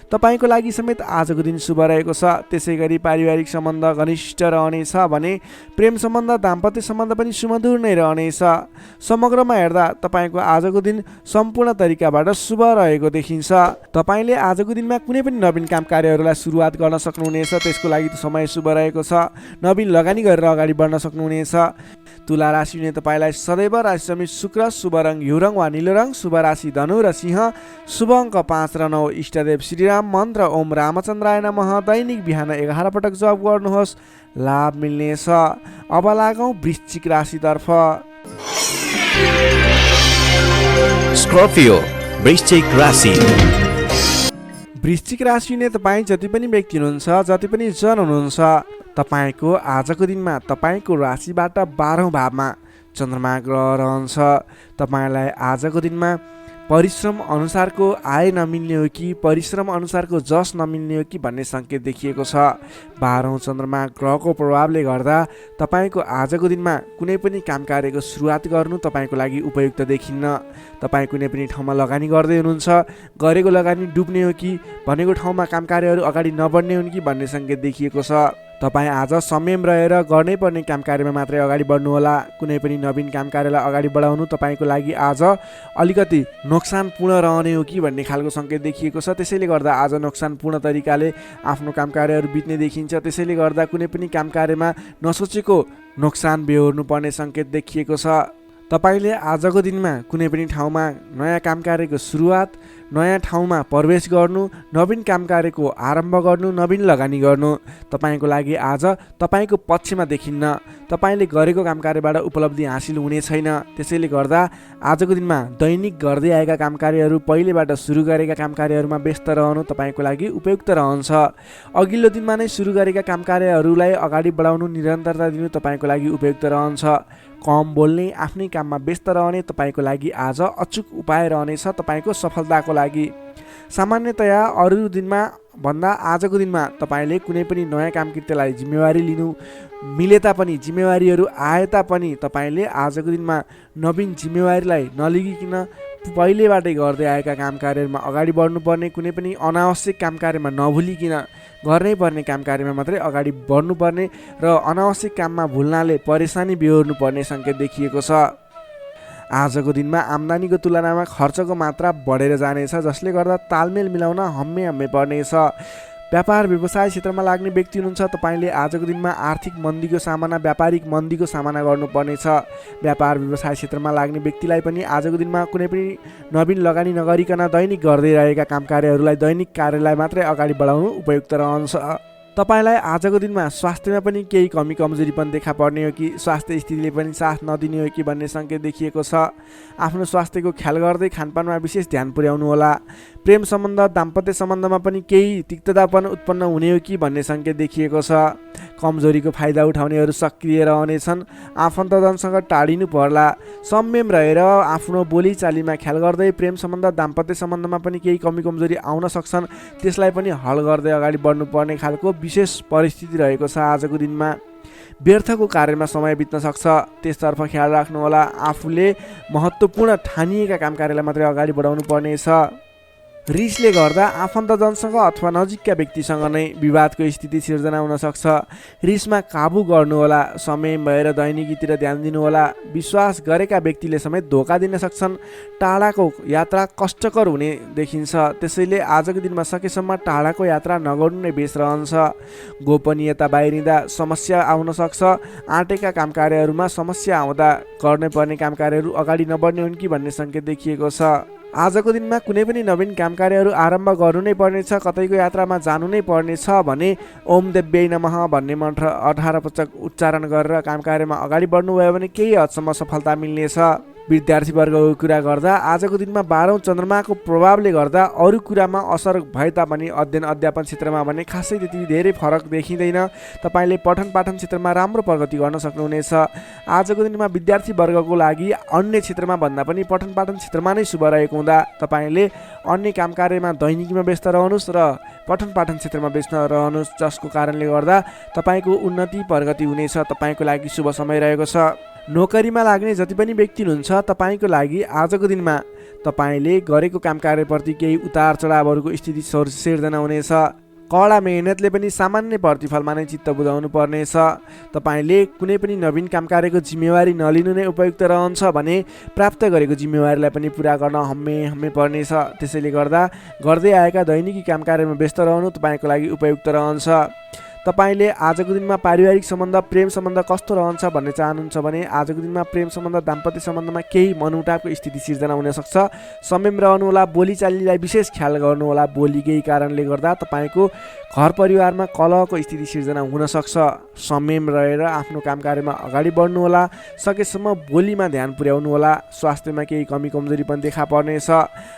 तपाईँको लागि समेत आजको दिन शुभ रहेको छ। त्यसै गरी पारिवारिक सम्बन्ध घनिष्ठ रहनेछ भने प्रेम सम्बन्ध दाम्पत्य सम्बन्ध पनि सुमधुर नै रहनेछ। समग्रमा हेर्दा तपाईँको आजको दिन सम्पूर्ण तरिकाबाट शुभ रहेको देखिन्छ। तपाईँले आजको दिनमा कुनै पनि नवीन काम कार्यहरूलाई सुरुवात गर्न सक्नुहुनेछ। त्यसको लागि समय शुभ रहेको छ। नवीन लगानी गरेर अगाडि बढ्न सक्नुहुनेछ। तुला राशि हुने तपाईँलाई सदैव राशि समित शुक्र, शुभ रङ हिउँ रङ वा निलो रङ, शुभ राशि धनु र सिंह, शुभ अङ्क 5 र 9, इष्टदेव श्रीराम, मन्त्र ओम रामचन्द्राय नमः। दैनिक बिहान 11 पटक जप गर्नुहोस्, लाभ मिल्नेछ। अब लागौँ वृश्चिक राशितर्फ। स्कर्पियो वृश्चिक राशि। वृश्चिक राशि हुने तपाईँ जति पनि व्यक्ति हुनुहुन्छ, जति पनि जन हुनुहुन्छ, तपाईँको आजको दिनमा तपाईँको राशिबाट 12औं भावमा चन्द्रमा ग्रह रहन्छ। तपाईँलाई आजको दिनमा परिश्रम अनुसारको आय नमिल्ने हो कि परिश्रम अनुसारको जस नमिल्ने हो कि भन्ने सङ्केत देखिएको छ। 12औं चन्द्रमा ग्रहको प्रभावले गर्दा तपाईँको आजको दिनमा कुनै पनि काम कार्यको सुरुवात गर्नु तपाईँको लागि उपयुक्त देखिन्न। तपाईँ कुनै पनि ठाउँमा लगानी गर्दै हुनुहुन्छ, गरेको लगानी डुब्ने हो कि भनेको ठाउँमा काम कार्यहरू अगाडि नबढ्ने हुन् कि भन्ने सङ्केत देखिएको छ। तपाईँ आज संयम रहेर गर्नै पर्ने काम कार्यमा मात्रै अगाडि बढ्नुहोला। कुनै पनि नवीन काम कार्यलाई अगाडि बढाउनु तपाईँको लागि आज अलिकति नोक्सानपूर्ण रहने हो कि भन्ने खालको सङ्केत देखिएको छ। त्यसैले गर्दा आज नोक्सानपूर्ण तरिकाले आफ्नो काम कार्यहरू बित्ने देखिन्छ। त्यसैले गर्दा कुनै पनि काम कार्यमा नसोचेको नोक्सान बेहोर्नु पर्ने सङ्केत देखिएको छ। तपाईँले आजको दिनमा कुनै पनि ठाउँमा नयाँ काम कार्यको सुरुवात, नयाँ ठाउँमा प्रवेश गर्नु, नवीन काम कार्यको आरम्भ गर्नु, नवीन लगानी गर्नु तपाईँको लागि आज तपाईँको पक्षमा देखिन्न। तपाईँले गरेको काम कार्यबाट उपलब्धि हासिल हुने छैन। त्यसैले गर्दा आजको दिनमा दैनिक गर्दै आएका काम कार्यहरू, पहिलेबाट सुरु गरेका काम कार्यहरूमा व्यस्त रहनु तपाईँको लागि उपयुक्त रहन्छ। अघिल्लो दिनमा नै सुरु गरेका काम कार्यहरूलाई अगाडि बढाउनु, निरन्तरता दिनु तपाईँको लागि उपयुक्त रहन्छ। कम बोल्ने, आफ्नै काममा व्यस्त रहने तपाईँको लागि आज अचुक उपाय रहनेछ तपाईँको सफलताको लागि। सामान्यतया अरू दिनमा भन्दा आजको दिनमा तपाईँले कुनै पनि नयाँ काम कृत्यलाई जिम्मेवारी लिनु मिले तापनि, जिम्मेवारीहरू आए तापनि तपाईँले आजको दिनमा नवीन जिम्मेवारीलाई नलिगिकन पहिलेबाटै गर्दै आएका काम कार्यहरूमा अगाडि बढ्नुपर्ने, कुनै पनि अनावश्यक काम कार्यमा नभुलिकन गर्नै पर्ने काम कार्यमा मात्रै अगाडि बढ्नुपर्ने र अनावश्यक काममा भुल्नाले परेशानी बेहोर्नु पर्ने सङ्केत देखिएको छ। आजको दिनमा आम्दानीको तुलनामा खर्चको मात्रा बढेर जानेछ, जसले गर्दा तालमेल मिलाउन हम्मे पर्नेछ। व्यापार व्यवसाय क्षेत्रमा लाग्ने व्यक्ति हुनुहुन्छ, तपाईँले आजको दिनमा आर्थिक मन्दीको सामना, व्यापारिक मन्दीको सामना गर्नुपर्नेछ। व्यापार व्यवसाय क्षेत्रमा लाग्ने व्यक्तिलाई पनि आजको दिनमा कुनै पनि नवीन लगानी नगरिकन दैनिक गर्दै रहेका काम कार्यहरूलाई, दैनिक कार्यलाई मात्रै अगाडि बढाउनु उपयुक्त रहन्छ। तपाईँलाई आजको दिनमा स्वास्थ्यमा पनि केही कमी कमजोरी पनि देखा पर्ने हो कि स्वास्थ्य स्थितिले पनि साथ नदिने हो कि भन्ने सङ्केत देखिएको छ। आफ्नो स्वास्थ्यको ख्याल गर्दै खानपानमा विशेष ध्यान पुर्याउनु होला। प्रेम सम्बन्ध, दाम्पत्य सम्बन्धमा पनि केही तिक्ततापन उत्पन्न हुने हो कि भन्ने सङ्केत देखिएको छ। कमजोरीको फाइदा उठाउनेहरू सक्रिय रहनेछन्। आफन्तजनसँग टाढिनु पर्ला। संयम रहेर आफ्नो बोलीचालीमा ख्याल गर्दै प्रेम सम्बन्ध, दाम्पत्य सम्बन्धमा पनि केही कमी कमजोरी आउन सक्छन्, त्यसलाई पनि हल गर्दै अगाडि बढ्नुपर्ने खालको विशेष परिस्थिति रहेको छ। आजको दिनमा व्यर्थको कार्यमा समय बित्न सक्छ, त्यसतर्फ ख्याल राख्नुहोला। आफूले महत्त्वपूर्ण ठानिएका काम कार्यलाई मात्रै अगाडि बढाउनु पर्नेछ। रिसले गर्दा आफन्तजनसँग अथवा नजिकका व्यक्तिसँग नै विवादको स्थिति सिर्जना हुन सक्छ। रिसमा काबु गर्नुहोला। संयम भएर दैनिकीतिर ध्यान दिनुहोला। विश्वास गरेका व्यक्तिले समेत धोका दिन सक्छन्। टाढाको यात्रा कष्टकर हुने देखिन्छ, त्यसैले आजको दिनमा सकेसम्म टाढाको यात्रा नगर्नु नै बेस रहन्छ। गोपनीयता बाहिरिँदा समस्या आउन सक्छ। आँटेका काम कार्यहरूमा समस्या आउँदा गर्नै पर्ने काम कार्यहरू अगाडि नबढ्ने हुन् कि भन्ने सङ्केत देखिएको छ। आजको दिनमा कुनै पनि नवीन काम कार्यहरू आरम्भ गर्नु नै पर्नेछ, कतैको यात्रामा जानु नै पर्नेछ भने ओम देव्यै नमः भन्ने मन्त्र 18 पटक उच्चारण गरेर काम कार्यमा अगाडि बढ्नुभयो भने केही हदसम्म सफलता मिल्नेछ। विद्यार्थीवर्गको कुरा गर्दा आजको दिनमा 12औं चन्द्रमाको प्रभावले गर्दा अरू कुरामा असर भए तापनि अध्ययन अध्यापन क्षेत्रमा भने खासै त्यति धेरै फरक देखिँदैन। तपाईँले पठन पाठन क्षेत्रमा राम्रो प्रगति गर्न सक्नुहुनेछ। आजको दिनमा विद्यार्थीवर्गको लागि अन्य क्षेत्रमा भन्दा पनि पठन पाठन क्षेत्रमा नै शुभ रहेको हुँदा तपाईँले अन्य काम कार्यमा दैनिकीमा व्यस्त रहनुहोस् र पठन पाठन क्षेत्रमा व्यस्त रहनुहोस्, जसको कारणले गर्दा तपाईँको उन्नति प्रगति हुनेछ। तपाईँको लागि शुभ समय रहेको छ। नोकरीमा लाग्ने जति पनि व्यक्ति हुनुहुन्छ तपाईँको लागि आजको दिनमा तपाईँले गरेको काम कार्यप्रति केही उतार चढावहरूको स्थिति सिर्जना हुनेछ। कडा मेहनतले पनि सामान्य प्रतिफलमा नै चित्त बुझाउनु पर्नेछ। तपाईँले कुनै पनि नवीन काम कार्यको जिम्मेवारी नलिनु नै उपयुक्त रहन्छ भने प्राप्त गरेको जिम्मेवारीलाई पनि पुरा गर्न हम्मे पर्नेछ। त्यसैले गर्दा गर्दै आएका दैनिकी काम कार्यमा व्यस्त रहनु तपाईँको लागि उपयुक्त रहन्छ। तपाईँले आजको दिनमा पारिवारिक सम्बन्ध प्रेम सम्बन्ध कस्तो रहन्छ भन्ने चाहनुहुन्छ भने आजको दिनमा प्रेम सम्बन्ध दाम्पत्य सम्बन्धमा केही मनमुटावको स्थिति सिर्जना हुनसक्छ। संयम रहनुहोला, बोलीचालीलाई विशेष ख्याल गर्नुहोला। बोलीकै कारणले गर्दा तपाईँको घर परिवारमा कलहको स्थिति सिर्जना हुनसक्छ। संयम रहेर आफ्नो काम कार्यमा अगाडि बढ्नुहोला। सकेसम्म बोलीमा ध्यान पुर्याउनुहोला। स्वास्थ्यमा केही कमी कमजोरी पनि देखा पर्नेछ।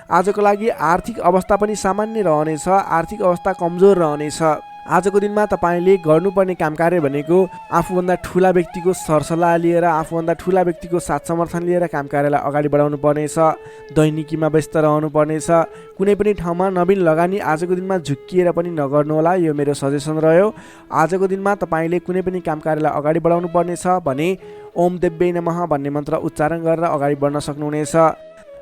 आजको लागि आर्थिक अवस्था पनि सामान्य रहनेछ। आर्थिक अवस्था कमजोर रहनेछ। आजको दिनमा तपाईँले गर्नुपर्ने काम कार्य भनेको आफूभन्दा ठुला व्यक्तिको सरसल्लाह लिएर, आफूभन्दा ठुला व्यक्तिको साथ समर्थन लिएर काम कार्यलाई अगाडि बढाउनु पर्नेछ। दैनिकीमा व्यस्त रहनु पर्नेछ। कुनै पनि ठाउँमा नवीन लगानी आजको दिनमा झुक्किएर पनि नगर्नुहोला, यो मेरो सजेसन रह्यो। आजको दिनमा तपाईँले कुनै पनि काम कार्यलाई अगाडि बढाउनु पर्नेछ भने ओम देव्यै नमः भन्ने मन्त्र उच्चारण गरेर अगाडि बढ्न सक्नुहुनेछ।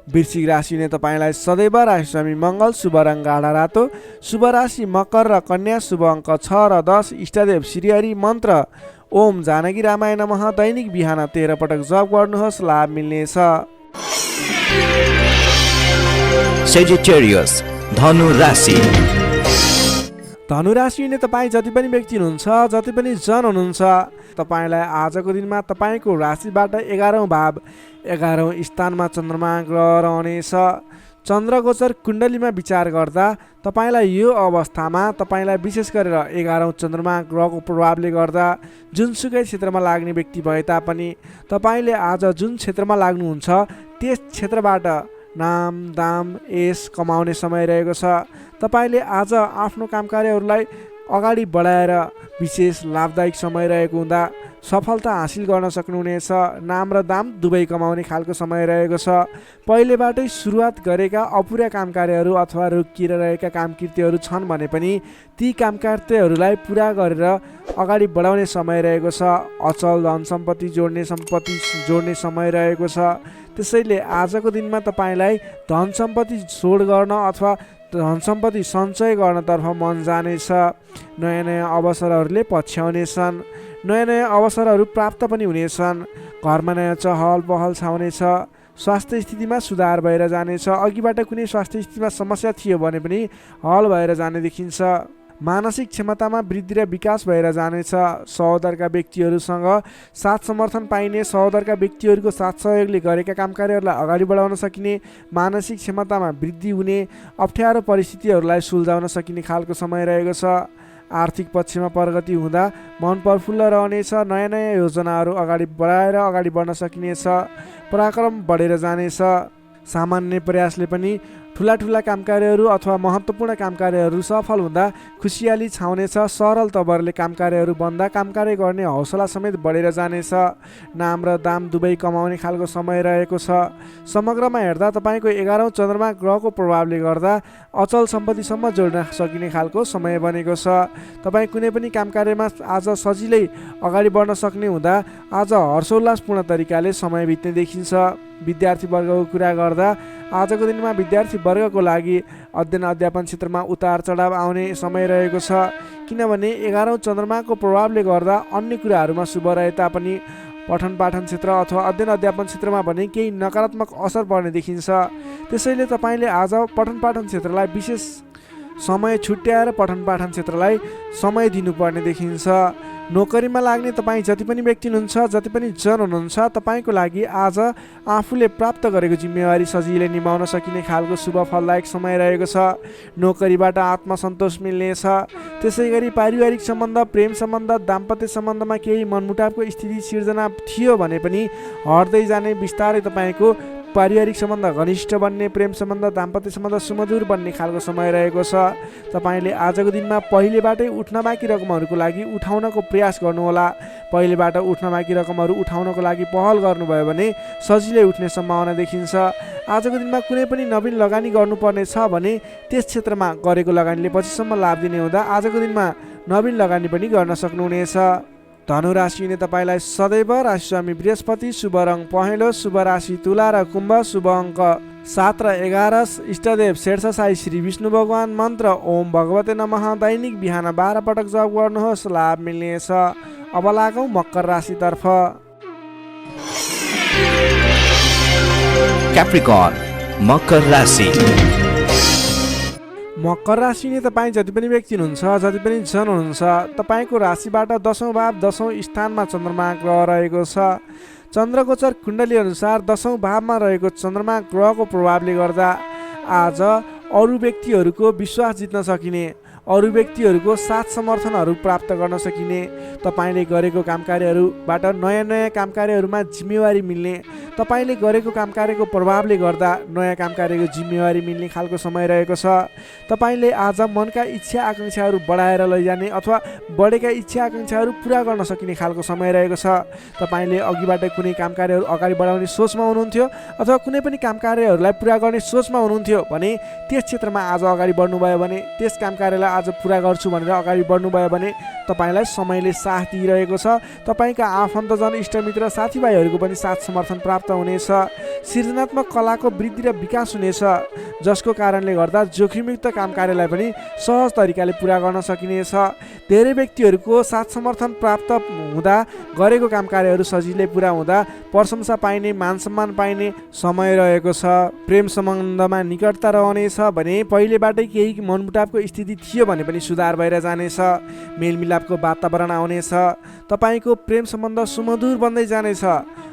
वृश्चिक राशिले तपाईँलाई सदैव राशिस्वामी मङ्गल, शुभ रङ गाढा रातो, शुभ राशि मकर र कन्या, शुभ अङ्क 6 र 10, इष्टदेव श्रीहरि, मन्त्र ओम जानकी रामाय नमः। दैनिक बिहान 13 पटक जप गर्नुहोस्, लाभ मिल्नेछ। सेजिटेरियस धनु राशि। धनुराशि हुने तपाईँ जति पनि व्यक्ति हुनुहुन्छ, जति पनि जन हुनुहुन्छ, तपाईँलाई आजको दिनमा तपाईँको राशिबाट 11औं भाव 11औं स्थानमा चन्द्रमा ग्रह रहनेछ। चन्द्रगोचर कुण्डलीमा विचार गर्दा तपाईँलाई यो अवस्थामा तपाईँलाई विशेष गरेर 11औं चन्द्रमा ग्रहको प्रभावले गर्दा जुनसुकै क्षेत्रमा लाग्ने व्यक्ति भए तापनि तपाईँले आज जुन क्षेत्रमा लाग्नुहुन्छ त्यस क्षेत्रबाट नाम दाम यश कमाउने समय रहेको छ। तपाईँले आज आफ्नो काम कार्यहरूलाई अगाडि बढाएर विशेष लाभदायक समय रहेको हुँदा सफलता हासिल गर्न सक्नुहुनेछ। नाम र दाम दुवै कमाउने खालको समय रहेको छ। पहिलेबाटै सुरुवात गरेका अपुरा काम कार्यहरू अथवा रोकिएर रहेका काम कृत्यहरू छन् भने पनि ती काम कार्यहरूलाई पुरा गरेर अगाडि बढाउने समय रहेको छ। अचल धन सम्पत्ति जोड्ने समय रहेको छ। त्यसैले आजको दिनमा तपाईँलाई धन सम्पत्ति जोड गर्न अथवा धन सम्पत्ति सञ्चय गर्नतर्फ मन जानेछ। नयाँ नयाँ अवसरहरूले पछ्याउनेछन्। नयाँ नयाँ अवसरहरू प्राप्त पनि हुनेछन्। घरमा नयाँ चहल पहल छाउनेछ। स्वास्थ्य स्थितिमा सुधार भएर जानेछ। अघिबाट कुनै स्वास्थ्य स्थितिमा समस्या थियो भने पनि हल भएर जाने देखिन्छ। मानसिक क्षमतामा वृद्धि र विकास भएर जानेछ। सहोदरका व्यक्तिहरूसँग साथ समर्थन पाइने, सहोदरका व्यक्तिहरूको साथ सहयोगले गरेका काम कार्यहरूलाई अगाडि बढाउन सकिने, मानसिक क्षमतामा वृद्धि हुने, अप्ठ्यारो परिस्थितिहरूलाई सुल्झाउन सकिने खालको समय रहेको छ। आर्थिक पक्षमा प्रगति हुँदा मन प्रफुल्ल रहनेछ। नयाँ नयाँ योजनाहरू अगाडि बढाएर अगाडि बढ्न सकिनेछ। पराक्रम बढेर जानेछ। सामान्य प्रयासले पनि ठुला ठुला काम कार्यहरू अथवा महत्त्वपूर्ण काम कार्यहरू सफल हुँदा खुसियाली छाउनेछ। सरल तवरले काम कार्यहरू बन्दा काम कार्य गर्ने हौसला समेत बढेर जानेछ। नाम र दाम दुवै कमाउने खालको समय रहेको छ। समग्रमा हेर्दा तपाईँको 11औं चन्द्रमा ग्रहको प्रभावले गर्दा अचल सम्पत्तिसम्म जोड्न सकिने खालको समय बनेको छ। तपाईँ कुनै पनि काम कार्यमा आज सजिलै अगाडि बढ्न सक्ने हुँदा आज हर्षोल्लासपूर्ण तरिकाले समय बित्ने देखिन्छ। विद्यार्थी वर्गको कुरा गर्दा आजको दिनमा विद्यार्थी वर्गको लागि अध्ययन अध्यापन क्षेत्रमा उतार चढाव आउने समय रहेको छ। किनभने 11औं चन्द्रमाको प्रभावले गर्दा अन्य कुराहरूमा शुभ रहे तापनि पठन पाठन क्षेत्र अथवा अध्ययन अध्यापन क्षेत्रमा भने केही नकारात्मक असर पर्ने देखिन्छ। त्यसैले तपाईँले आज पठन पाठन क्षेत्रलाई विशेष समय छुट्याएर पठन पाठन क्षेत्रलाई समय दिनुपर्ने देखिन्छ। नोकरीमा लाग्ने तपाईँ जति पनि व्यक्ति हुनुहुन्छ, जति पनि जन हुनुहुन्छ, तपाईँको लागि आज आफूले प्राप्त गरेको जिम्मेवारी सजिलै निभाउन सकिने खालको शुभ फलदायक समय रहेको छ। नोकरीबाट आत्मसन्तोष मिल्नेछ। त्यसै गरी पारिवारिक सम्बन्ध, प्रेम सम्बन्ध, दाम्पत्य सम्बन्धमा केही मनमुटावको स्थिति सिर्जना थियो भने पनि हट्दै जाने, बिस्तारै तपाईँको पारिवारिक सम्बन्ध घनिष्ठ बन्ने, प्रेम सम्बन्ध, दाम्पत्य सम्बन्ध सुमधुर बन्ने खालको समय रहेको छ। तपाईँले आजको दिनमा पहिलेबाटै उठ्न बाँकी रकमहरूको लागि उठाउनको प्रयास गर्नुहोला। पहिलेबाट उठ्न बाँकी रकमहरू उठाउनको लागि पहल गर्नुभयो भने सजिलै उठ्ने सम्भावना देखिन्छ। आजको दिनमा कुनै पनि नवीन लगानी गर्नुपर्ने छ भने त्यस क्षेत्रमा गरेको लगानीले पछिसम्म लाभ दिने हुँदा आजको दिनमा नवीन लगानी पनि गर्न सक्नुहुनेछ। धनु राशि हुने तपाईँलाई सदैव राशिस्वामी बृहस्पति, शुभ रङ पहेँलो, शुभ राशि तुला र कुम्भ, शुभ अङ्क 7 र 11, इष्टदेव शेषशाही श्री विष्णु भगवान, मन्त्र ओम भगवते नमः। दैनिक बिहान 12 पटक जप गर्नुहोस्, लाभ मिल्नेछ। अब लागौँ मकर राशितर्फ। Capricorn, मकर राशि। मकर राशि नै तपाईँ जति पनि व्यक्ति हुनुहुन्छ, जति पनि जन हुनुहुन्छ, तपाईँको राशिबाट 10औँ भाव 10औँ स्थानमा चन्द्रमा ग्रह रहेको छ। चन्द्रगोचर कुण्डली अनुसार 10औँ भावमा रहेको चन्द्रमा ग्रहको प्रभावले गर्दा आज अरू व्यक्तिहरूको विश्वास जित्न सकिने, अरू व्यक्तिहरूको साथ समर्थनहरू प्राप्त गर्न सकिने, तपाईँले गरेको कामकार्यहरूबाट नयाँ नयाँ कामकार्यहरूमा जिम्मेवारी मिल्ने, तपाईँले गरेको कामकार्यको प्रभावले गर्दा नयाँ कामकार्यको जिम्मेवारी मिल्ने खालको समय रहेको छ। तपाईँले आज मनका इच्छा आकाङ्क्षाहरू बढाएर लैजाने अथवा बढेका इच्छा आकाङ्क्षाहरू पुरा गर्न सकिने खालको समय रहेको छ। तपाईँले अघिबाट कुनै कामकार्यहरू अगाडि बढाउने सोचमा हुनुहुन्थ्यो अथवा कुनै पनि कामकार्यहरूलाई पुरा गर्ने सोचमा हुनुहुन्थ्यो भने त्यस क्षेत्रमा आज अगाडि बढ्नुभयो भने, त्यस कामकार्यलाई आज पुरा गर्छु भनेर अगाडि बढ्नुभयो भने तपाईँलाई समयले साथ दिइरहेको छ। तपाईँका आफन्तजन, इष्टमित्र, साथीभाइहरूको पनि साथ समर्थन प्राप्त हुनेछ। सृजनात्मक कलाको वृद्धि र विकास हुनेछ, जसको कारणले गर्दा जोखिमयुक्त कामकार्यलाई पनि सहज तरिकाले पुरा गर्न सकिनेछ। धेरै व्यक्तिहरूको साथ समर्थन प्राप्त हुँदा गरेको कामकार्यहरू सजिलै पुरा हुँदा प्रशंसा पाइने, मान सम्मान पाइने समय रहेको छ। प्रेम सम्बन्धमा निकटता रहनेछ भने पहिलेबाटै केही मनमुटावको स्थिति थियो भने पनि सुधार भएर जानेछ। मेलमिलापको वातावरण आउनेछ। तपाईँको प्रेम सम्बन्ध सुमधुर बन्दै जानेछ।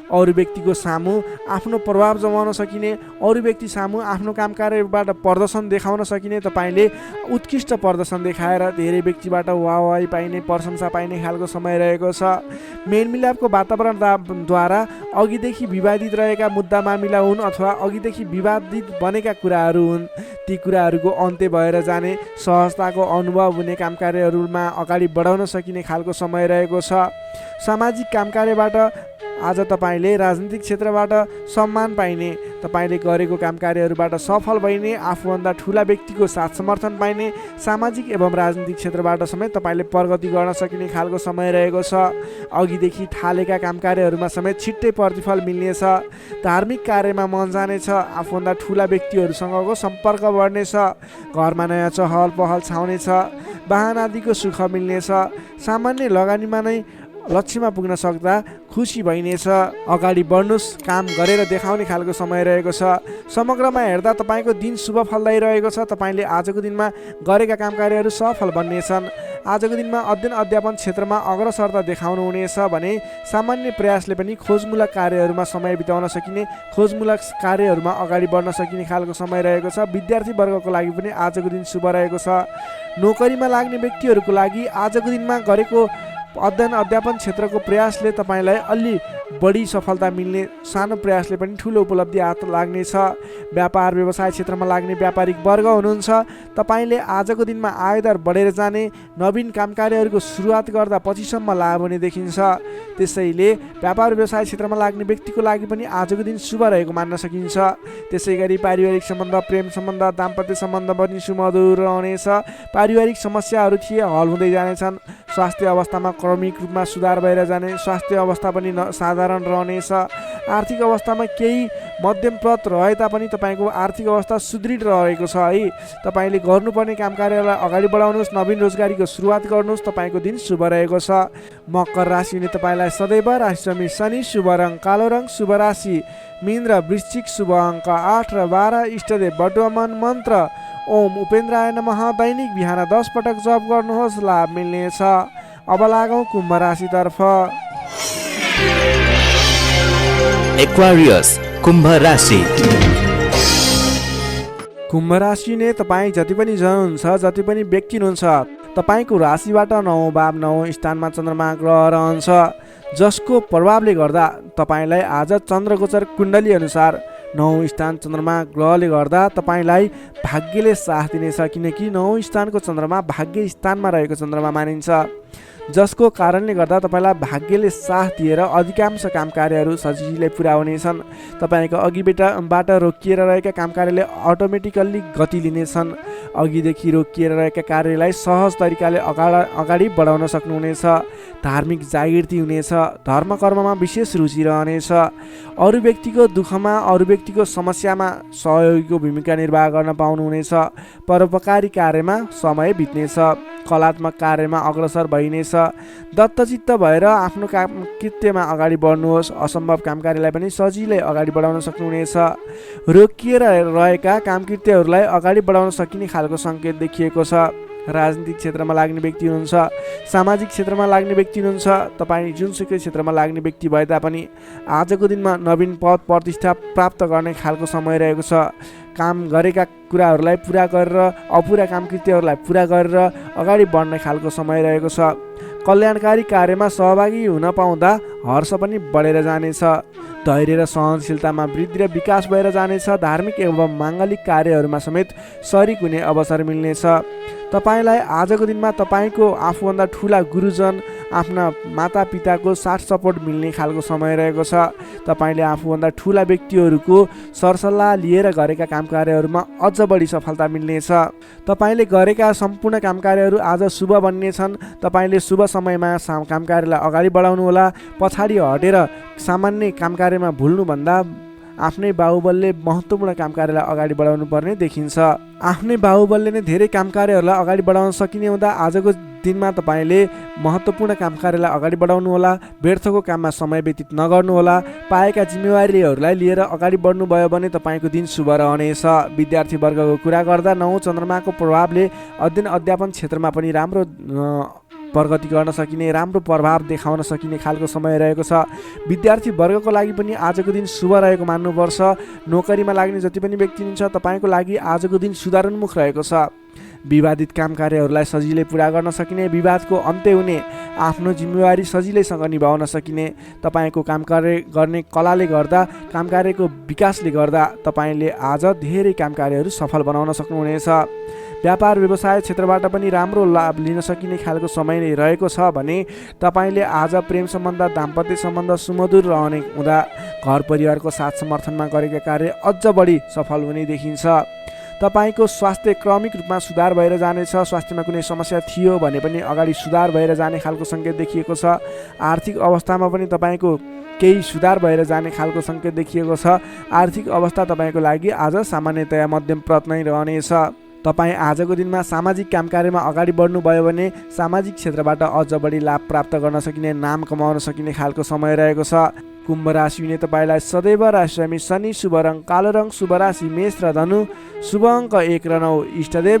अरू व्यक्तिको सामु आफ्नो प्रभाव जमाउन सकिने, अरू व्यक्ति सामु आफ्नो कामकार्यबाट प्रदर्शन देखाउन सकिने, तपाईँले उत्कृष्ट प्रदर्शन देखाएर धेरै व्यक्तिबाट वाहवाही पाइने, प्रशंसा पाइने खालको समय रहेको छ। मेलमिलापको वातावरणद्वारा अघिदेखि विवादित रहेका मुद्दा मामिला हुन् अथवा अघिदेखि विवादित बनेका कुराहरू हुन्, ती कुराहरूको अन्त्य भएर जाने, सहजताको अनुभव हुने, कामकार्यहरूमा अगाडि बढाउन सकिने खालको समय रहेको छ। सामाजिक कामकार्यबाट आज तपाईँले राजनीतिक क्षेत्रबाट सम्मान पाइने, तपाईँले गरेको कामकार्यहरूबाट सफल भइने, आफूभन्दा ठुला व्यक्तिको साथ समर्थन पाइने, सामाजिक एवं राजनीतिक क्षेत्रबाट समेत तपाईँले प्रगति गर्न सकिने खालको समय रहेको छ। अघिदेखि थालेका कामकार्यहरूमा समेत छिट्टै प्रतिफल मिल्नेछ। धार्मिक कार्यमा मन जानेछ। आफूभन्दा ठुला व्यक्तिहरूसँगको सम्पर्क बढ्नेछ। घरमा नयाँ चहल पहल छाउनेछ। वाहन आदिको सुख मिल्नेछ। सामान्य लगानीमा नै लक्ष्यमा पुग्न सक्दा खुसी भइनेछ। अगाडि बढ्नुहोस्, काम गरेर देखाउने खालको समय रहेको छ। समग्रमा हेर्दा तपाईँको दिन शुभ फलदायी रहेको छ। तपाईँले आजको दिनमा गरेका कामकार्यहरू सफल बन्नेछन्। आजको दिनमा अध्ययन अध्यापन क्षेत्रमा अग्रसरता देखाउनु हुनेछ भने सामान्य प्रयासले पनि खोजमूलक कार्यहरूमा समय बिताउन सकिने, खोजमूलक कार्यहरूमा अगाडि बढ्न सकिने खालको समय रहेको छ। विद्यार्थी वर्गको लागि पनि आजको दिन शुभ रहेको छ। नोकरीमा लाग्ने व्यक्तिहरूको लागि आजको दिनमा गरेको अध्ययन अध्यापन क्षेत्रको प्रयासले तपाईँलाई अलि बढी सफलता मिल्ने, सानो प्रयासले पनि ठुलो उपलब्धि हात लाग्नेछ। व्यापार व्यवसाय क्षेत्रमा लाग्ने व्यापारिक वर्ग हुनुहुन्छ, तपाईँले आजको दिनमा आयदर बढेर जाने, नवीन कामकार्यहरूको सुरुवात गर्दा पछिसम्म लाभ हुने देखिन्छ। त्यसैले व्यापार व्यवसाय क्षेत्रमा लाग्ने व्यक्तिको लागि पनि आजको दिन शुभ रहेको मान्न सकिन्छ। त्यसै गरी पारिवारिक सम्बन्ध, प्रेम सम्बन्ध, दाम्पत्य सम्बन्ध पनि सुमधुर रहनेछ। पारिवारिक समस्याहरू थिए हल हुँदै जानेछन्। स्वास्थ्य अवस्थामा क्रमिक रूपमा सुधार भएर जाने, स्वास्थ्य अवस्था पनि साधारण रहनेछ। आर्थिक अवस्थामा केही मध्यमप्रद रहे तापनि तपाईँको आर्थिक अवस्था सुदृढ रहेको छ है। तपाईँले गर्नुपर्ने कामकार्यलाई अगाडि बढाउनुहोस्, नवीन रोजगारीको सुरुवात गर्नुहोस्। तपाईँको दिन शुभ रहेको छ। मकर राशि हुने तपाईँलाई सदैव राशिस्वामी शनि, शुभ रङ कालो रङ, शुभ राशि मीन र वृश्चिक, शुभ अङ्क 8 र 12, इष्टदेव बटुवामन, मन्त्र ओम उपेन्द्राय नमः। दैनिक बिहान 10 पटक जप गर्नुहोस्, लाभ मिल्नेछ। अब लागौँ कुम्भ राशितर्फ। एक्वारियस कुम्भ राशि। कुम्भ राशि नै तपाईँ जति पनि जन हुनुहुन्छ, जति पनि व्यक्ति हुनुहुन्छ, तपाईँको राशिबाट 9 भाव 9 स्थानमा चन्द्रमा ग्रह रहन्छ, जसको प्रभावले गर्दा तपाईँलाई आज चन्द्रगोचर कुण्डली अनुसार 9 स्थान चन्द्रमा ग्रहले गर्दा तपाईँलाई भाग्यले साथ दिनेछ, किनकि 9 स्थानको चन्द्रमा भाग्य स्थानमा रहेको चन्द्रमा मानिन्छ, जसको कारणले गर्दा तपाईँलाई भाग्यले साथ दिएर अधिकांश काम कार्यहरू सजिलै पुरा हुनेछन्। तपाईँको अघिबाट रोकिएर रहेका काम कार्यले अटोमेटिकल्ली गति लिनेछन्। अघिदेखि रोकिएर रहेका कार्यलाई सहज तरिकाले अगाडि बढाउन सक्नुहुनेछ। धार्मिक जागृति हुनेछ। धर्म कर्ममा विशेष रुचि रहनेछ। अरू व्यक्तिको दुःखमा, अरू व्यक्तिको समस्यामा सहयोगीको भूमिका निर्वाह गर्न पाउनुहुनेछ। परोपकारी कार्यमा समय बित्नेछ। कलात्मक कार्यमा अग्रसर भइनेछ। दत्तचित्त भएर आफ्नो काम कृत्यमा अगाडि बढ्नुहोस्। असम्भव काम कार्यलाई पनि सजिलै अगाडि बढाउन सक्नुहुनेछ। रोकिएर रहेका काम कृत्यहरूलाई अगाडि बढाउन सकिने खालको सङ्केत देखिएको छ। राजनीतिक क्षेत्रमा लाग्ने व्यक्ति हुनुहुन्छ, सामाजिक क्षेत्रमा लाग्ने व्यक्ति हुनुहुन्छ, तपाईँ जुनसुकै क्षेत्रमा लाग्ने व्यक्ति भए तापनि आजको दिनमा नवीन पद प्रतिष्ठा प्राप्त गर्ने खालको समय रहेको छ। काम गरेका कुराहरूलाई पुरा गरेर, अपुरा काम कृत्यहरूलाई पुरा गरेर अगाडि बढ्ने खालको समय रहेको छ। कल्याणकारी कार्यमा सहभागी हुन पाउँदा हर्ष पनि बढेर जानेछ। धैर्य र सहनशीलतामा वृद्धि र विकास भएर जानेछ। धार्मिक एवं माङ्गलिक कार्यहरूमा समेत सरिक हुने अवसर मिल्नेछ। तपाईँलाई आजको दिनमा तपाईँको आफूभन्दा ठुला गुरुजन, आफ्ना मातापिताको साथ सपोर्ट मिल्ने खालको समय रहेको छ। तपाईँले आफूभन्दा ठुला व्यक्तिहरूको सरसल्लाह लिएर गरेका काम कार्यहरूमा अझ बढी सफलता मिल्नेछ। तपाईँले गरेका सम्पूर्ण काम कार्यहरू आज शुभ बन्नेछन्। तपाईँले शुभ समयमा काम कार्यलाई अगाडि बढाउनुहोला। पछाडि हटेर सामान्य काम कार्यमा भुल्नुभन्दा आफ्नै बाहुबलले महत्त्वपूर्ण काम कार्यलाई अगाडि बढाउनु पर्ने देखिन्छ। आफ्नै बाहुबलले नै धेरै काम कार्यहरूलाई अगाडि बढाउन सकिने हुँदा आजको दिनमा तपाईँले महत्त्वपूर्ण काम कार्यलाई अगाडि बढाउनुहोला। व्यर्थको काममा समय व्यतीत नगर्नुहोला। पाएका जिम्मेवारीहरूलाई लिएर अगाडि बढ्नुभयो भने तपाईँको दिन शुभ रहनेछ। विद्यार्थी वर्गको कुरा गर्दा 9 चन्द्रमाको प्रभावले अध्ययन अध्यापन क्षेत्रमा पनि राम्रो प्रगति गर्न सकिने, राम्रो प्रभाव देखाउन सकिने खालको समय रहेको छ। विद्यार्थी वर्गको लागि पनि आजको दिन शुभ रहेको मान्नुपर्छ। नोकरीमा लाग्ने जति पनि व्यक्ति हुनुहुन्छ, तपाईँको लागि आजको दिन सुधारोन्मुख रहेको छ। विवादित काम कार्यहरूलाई सजिलै पुरा गर्न सकिने, विवादको अन्त्य हुने, आफ्नो जिम्मेवारी सजिलैसँग निभाउन सकिने, तपाईँको काम कार्य गर्ने कलाले गर्दा, काम कार्यको विकासले गर्दा तपाईँले आज धेरै काम कार्यहरू सफल बनाउन सक्नुहुनेछ। व्यापार व्यवसाय क्षेत्रबाट पनि राम्रो लाभ लिन सकिने खालको समय नै रहेको छ भने तपाईँले आज प्रेम सम्बन्ध, दाम्पत्य सम्बन्ध सुमधुर रहने हुँदा घर परिवारको साथ समर्थनमा गरेका कार्य अझ बढी सफल हुने देखिन्छ। तपाईँको स्वास्थ्य क्रमिक रूपमा सुधार भएर जानेछ। स्वास्थ्यमा कुनै समस्या थियो भने पनि अगाडि सुधार भएर जाने खालको सङ्केत देखिएको छ। आर्थिक अवस्थामा पनि तपाईँको केही सुधार भएर जाने खालको सङ्केत देखिएको छ। आर्थिक अवस्था तपाईँको लागि आज सामान्यतया मध्यमप्रद नै रहनेछ। तपाईँ आजको दिनमा सामाजिक काम कार्यमा अगाडि बढ्नुभयो भने सामाजिक क्षेत्रबाट अझ बढी लाभ प्राप्त गर्न सकिने, नाम कमाउन सकिने खालको समय रहेको छ। कुम्भ राशिले तपाईँलाई सदैव राशिस्वामी शनि, शुभ रङ कालो रङ, शुभ राशि मेष र धनु, शुभ अङ्क 1 र 9, इष्टदेव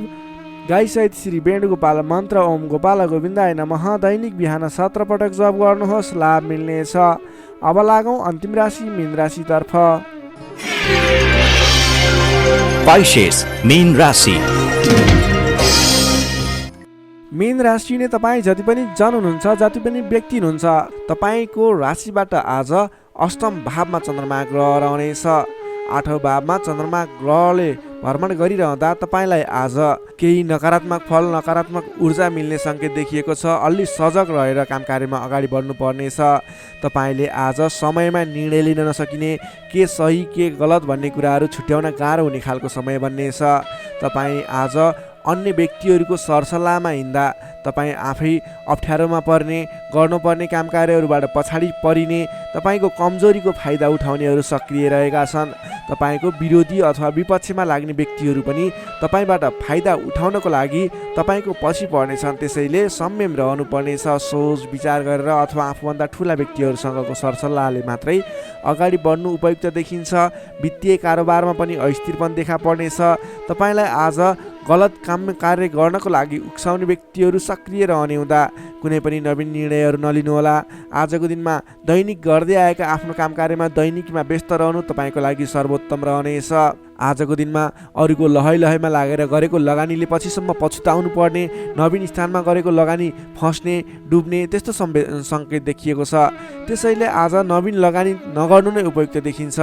गाईसहित श्री वेणुगोपाल मन्त्र ओम गोपाल गोविन्दाय नमः दैनिक बिहान 17 पटक जप गर्नुहोस्, लाभ मिल्नेछ। अब लागौँ अन्तिम राशि मीन राशितर्फ। पाइसेस मीन राशि। मीन राशि नै तपाईँ जति पनि जन हुनुहुन्छ, जति पनि व्यक्ति हुनुहुन्छ, तपाईँको राशिबाट आज अष्टम भावमा चन्द्रमा ग्रह रहनेछ। 8औं भावमा चन्द्रमा ग्रहले भ्रमण गरिरहँदा तपाईँलाई आज केही नकारात्मक फल, नकारात्मक ऊर्जा मिल्ने सङ्केत देखिएको छ। अलि सजग रहेर काम कार्यमा अगाडि बढ्नुपर्नेछ। तपाईँले आज समयमा निर्णय लिन नसकिने, के सही के गलत भन्ने कुराहरू छुट्याउन गाह्रो हुने खालको समय बन्नेछ। तपाईँ आज अन्य व्यक्तिहरूको सरसल्लाहमा हिँड्दा तपाईँ आफै अप्ठ्यारोमा पर्ने, गर्नुपर्ने काम कार्यहरूबाट पछाडि परिने, तपाईँको कमजोरीको फाइदा उठाउनेहरू सक्रिय रहेका छन्। तपाईँको विरोधी अथवा विपक्षमा लाग्ने व्यक्तिहरू पनि तपाईँबाट फाइदा उठाउनको लागि तपाईँको पछि पर्नेछन्। त्यसैले संयम रहनुपर्नेछ। सोच विचार गरेर अथवा आफूभन्दा ठुला व्यक्तिहरूसँगको सरसल्लाहले मात्रै अगाडि बढ्नु उपयुक्त देखिन्छ। वित्तीय कारोबारमा पनि अस्थिरपन देखा पर्नेछ। तपाईँलाई आज गलत काम कार्य गर्नको लागि उक्साउने व्यक्तिहरू सक्रिय रहने हुँदा कुनै पनि नवीन निर्णयहरू नलिनुहोला। आजको दिनमा दैनिक गर्दै आएका आफ्नो काम कार्यमा दैनिकमा व्यस्त रहनु तपाईँको लागि सर्वोत्तम रहनेछ। आजको दिनमा अरूको लहैमा लागेर गरेको लगानीले पछिसम्म पछुताउनु पर्ने, नवीन स्थानमा गरेको लगानी फस्ने डुब्ने त्यस्तो सङ्केत देखिएको छ। त्यसैले आज नवीन लगानी नगर्नु नै उपयुक्त देखिन्छ।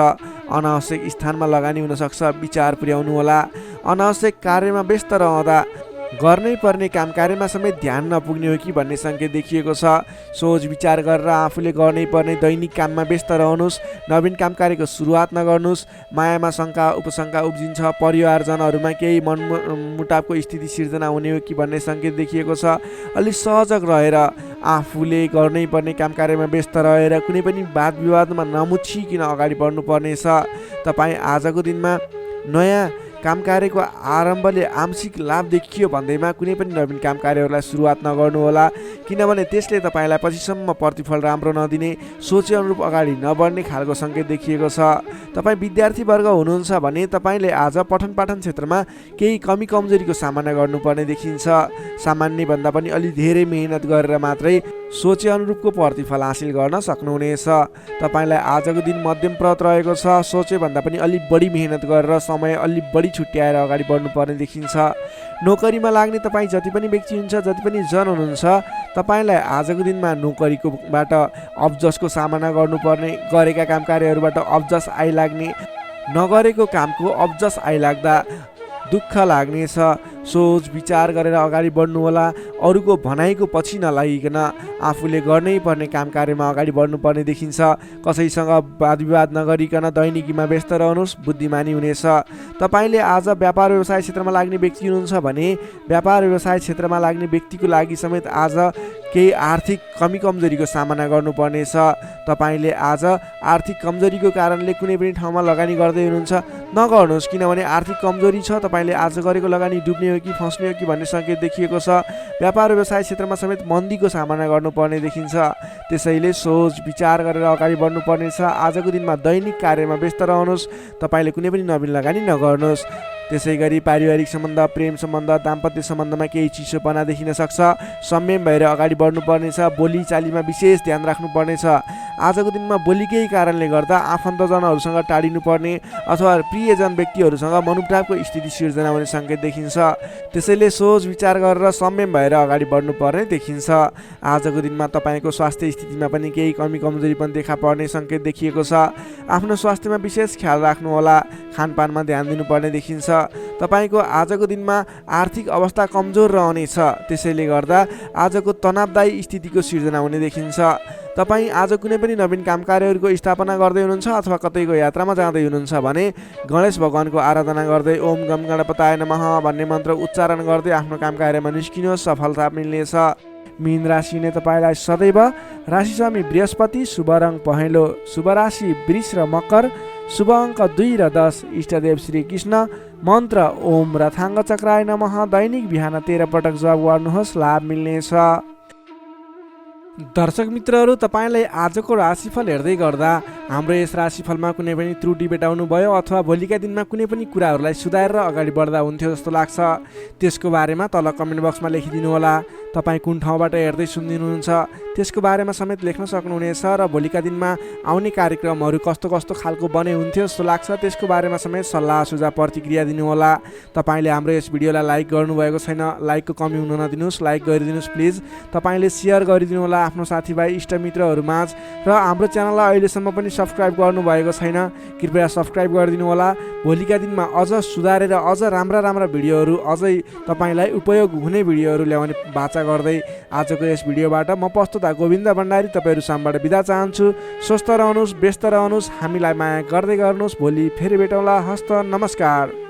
अनावश्यक स्थानमा लगानी हुनसक्छ, विचार पुर्याउनु होला। अनावश्यक कार्यमा व्यस्त रहँदा गर्नै पर्ने काम कार्यमा समेत ध्यान नपुग्ने हो कि भन्ने सङ्केत देखिएको छ। सोच विचार गरेर आफूले गर्नै पर्ने दैनिक काममा व्यस्त रहनुहोस्। नवीन काम कार्यको सुरुवात नगर्नुहोस्। मायामा शङ्का उपशङ्का उब्जिन्छ। परिवारजनहरूमा केही मनमुटावको स्थिति सिर्जना हुने हो कि भन्ने सङ्केत देखिएको छ। अलिक सहजग रहेर आफूले गर्नै पर्ने काम कार्यमा व्यस्त रहेर कुनै पनि वाद विवादमा नमुछिकन अगाडि बढ्नुपर्नेछ। तपाईँ आजको दिनमा नयाँ काम कार्यको आरम्भले आंशिक लाभ देखियो भन्दैमा कुनै पनि नवीन काम कार्यहरूलाई सुरुवात नगर्नुहोला, किनभने त्यसले तपाईँलाई पछिसम्म प्रतिफल राम्रो नदिने, सोचे अनुरूप अगाडि नबढ्ने खालको सङ्केत देखिएको छ। तपाईँ विद्यार्थीवर्ग हुनुहुन्छ भने तपाईँले आज पठन पाठन क्षेत्रमा केही कमी कमजोरीको सामना गर्नुपर्ने देखिन्छ। सामान्यभन्दा पनि अलि धेरै मेहनत गरेर मात्रै सोचे अनुरूपको प्रतिफल हासिल गर्न सक्नुहुनेछ। तपाईँलाई आजको दिन मध्यमप्रद रहेको छ। सोचे भन्दा पनि अलि बढी मेहनत गरेर समय अलि बढी छुट्याएर अगाडि बढ्नुपर्ने देखिन्छ। नोकरीमा लाग्ने तपाईँ जति पनि व्यक्ति हुन्छ, जति पनि जन हुनुहुन्छ, तपाईँलाई आजको दिनमा नोकरीकोबाट अब्जसको सामना गर्नुपर्ने, गरेका काम कार्यहरूबाट अब्जस आइलाग्ने, नगरेको कामको अब्जस आइलाग्दा दुःख लाग्नेछ। सोच विचार गरेर अगाडि बढ्नु होला। अरूको भनाइको पछि नलागिकन आफूले गर्नै पर्ने काम कार्यमा अगाडि बढ्नुपर्ने देखिन्छ। कसैसँग वाद विवाद नगरिकन दैनिकीमा व्यस्त रहनुहोस्, बुद्धिमानी हुनेछ। तपाईँले आज व्यापार व्यवसाय क्षेत्रमा लाग्ने व्यक्ति हुनुहुन्छ भने व्यापार व्यवसाय क्षेत्रमा लाग्ने व्यक्तिको लागि समेत आज केही आर्थिक कमी कमजोरीको सामना गर्नुपर्नेछ। तपाईँले आज आर्थिक कमजोरीको कारणले कुनै पनि ठाउँमा लगानी गर्दै हुनुहुन्छ, नगर्नुहोस्, किनभने आर्थिक कमजोरी छ। तपाईँले आज गरेको लगानी डुब्ने हो कि फस्ने हो कि भन्ने सङ्केत देखिएको छ। व्यापार व्यवसाय क्षेत्रमा समेत मन्दीको सामना गर्नुपर्ने देखिन्छ। त्यसैले सोच विचार गरेर अगाडि बढ्नुपर्नेछ। आजको दिनमा दैनिक कार्यमा व्यस्त रहनुहोस्। तपाईँले कुनै पनि नवीन लगानी नगर्नुहोस्। त्यसै गरी पारिवारिक सम्बन्ध, प्रेम सम्बन्ध, दाम्पत्य सम्बन्धमा केही चिसोपना देखिन सक्छ। संयम भएर अगाडि बढ्नुपर्नेछ। बोलीचालीमा विशेष ध्यान राख्नुपर्नेछ। आजको दिनमा बोलीकै कारणले गर्दा आफन्तजनहरूसँग टाढिनुपर्ने अथवा प्रियजन व्यक्तिहरूसँग मनमुटावको स्थिति सिर्जना हुने सङ्केत देखिन्छ। त्यसैले सोच विचार गरेर संयम भएर अगाडि बढ्नुपर्ने देखिन्छ। आजको दिनमा तपाईँको स्वास्थ्य स्थितिमा पनि केही कमी कमजोरी पनि देखा पर्ने सङ्केत देखिएको छ। आफ्नो स्वास्थ्यमा विशेष ख्याल राख्नुहोला। खानपानमा ध्यान दिनुपर्ने देखिन्छ। तपाईँको आजको दिनमा आर्थिक अवस्था कमजोर रहनेछ। त्यसैले गर्दा आजको तनावदायी स्थितिको सिर्जना हुने देखिन्छ। तपाईँ आज कुनै पनि नवीन काम कार्यहरूको स्थापना गर्दै हुनुहुन्छ अथवा कतैको यात्रामा जाँदै हुनुहुन्छ भने गणेश भगवानको आराधना गर्दै ओम गम गणपताय नमः भन्ने मन्त्र उच्चारण गर्दै आफ्नो काम कार्यमा निस्किनुहोस्, सफलता मिल्नेछ। मीन राशि नै तपाईँलाई सदैव राशिस्वामी बृहस्पति, शुभ रङ पहेँलो, शुभ राशि वृष र मकर, शुभ अङ्क 2 र 10, इष्टदेव श्री कृष्ण, मन्त्र ओम रथाङ्ग चक्राय नमः। दैनिक बिहान 13 पटक जप गर्नुहोस्, लाभ मिल्नेछ। दर्शक मित्रहरू, तपाईँलाई आजको राशिफल हेर्दै गर्दा हाम्रो यस राशिफलमा कुनै पनि त्रुटि भेटाउनु भयो अथवा भोलिका दिनमा कुनै पनि कुराहरूलाई सुधारेर अगाडि बढ्दा हुन्थ्यो जस्तो लाग्छ, त्यसको बारेमा तल कमेन्ट बक्समा लेखिदिनु होला। तपाईँ कुन ठाउँबाट हेर्दै सुनिदिनुहुन्छ त्यसको बारेमा समेत लेख्न सक्नुहुनेछ र भोलिका दिनमा आउने कार्यक्रमहरू कस्तो कस्तो खालको बने हुन्थ्यो जस्तो लाग्छ त्यसको बारेमा समेत सल्लाह सुझाव प्रतिक्रिया दिनुहोला। तपाईँले हाम्रो यस भिडियोलाई लाइक गर्नुभएको छैन, लाइकको कमी हुन नदिनुहोस्, लाइक गरिदिनुहोस् प्लिज। तपाईँले सेयर गरिदिनु होला आफ्नो साथीभाइ इष्टमित्रहरूमाझ र हाम्रो च्यानललाई अहिलेसम्म पनि सब्सक्राइब गर्नुभएको छैन, कृपया सब्सक्राइब गरिदिनु होला। भोलिका दिनमा अझ सुधारेर अझ राम्रा भिडियोहरू, अझै तपाईँलाई उपयोग हुने भिडियोहरू ल्याउने बाचा गर्दै आजको यस भिडियोबाट म प्रस्तुता गोविन्द भण्डारी तपाईँहरू सामबाट बिदा चाहन्छु। स्वस्थ रहनुहोस्, व्यस्त रहनुहोस्, हामीलाई माया गर्दै गर्नुहोस्। भोलि फेरि भेटौँला। हस्त नमस्कार।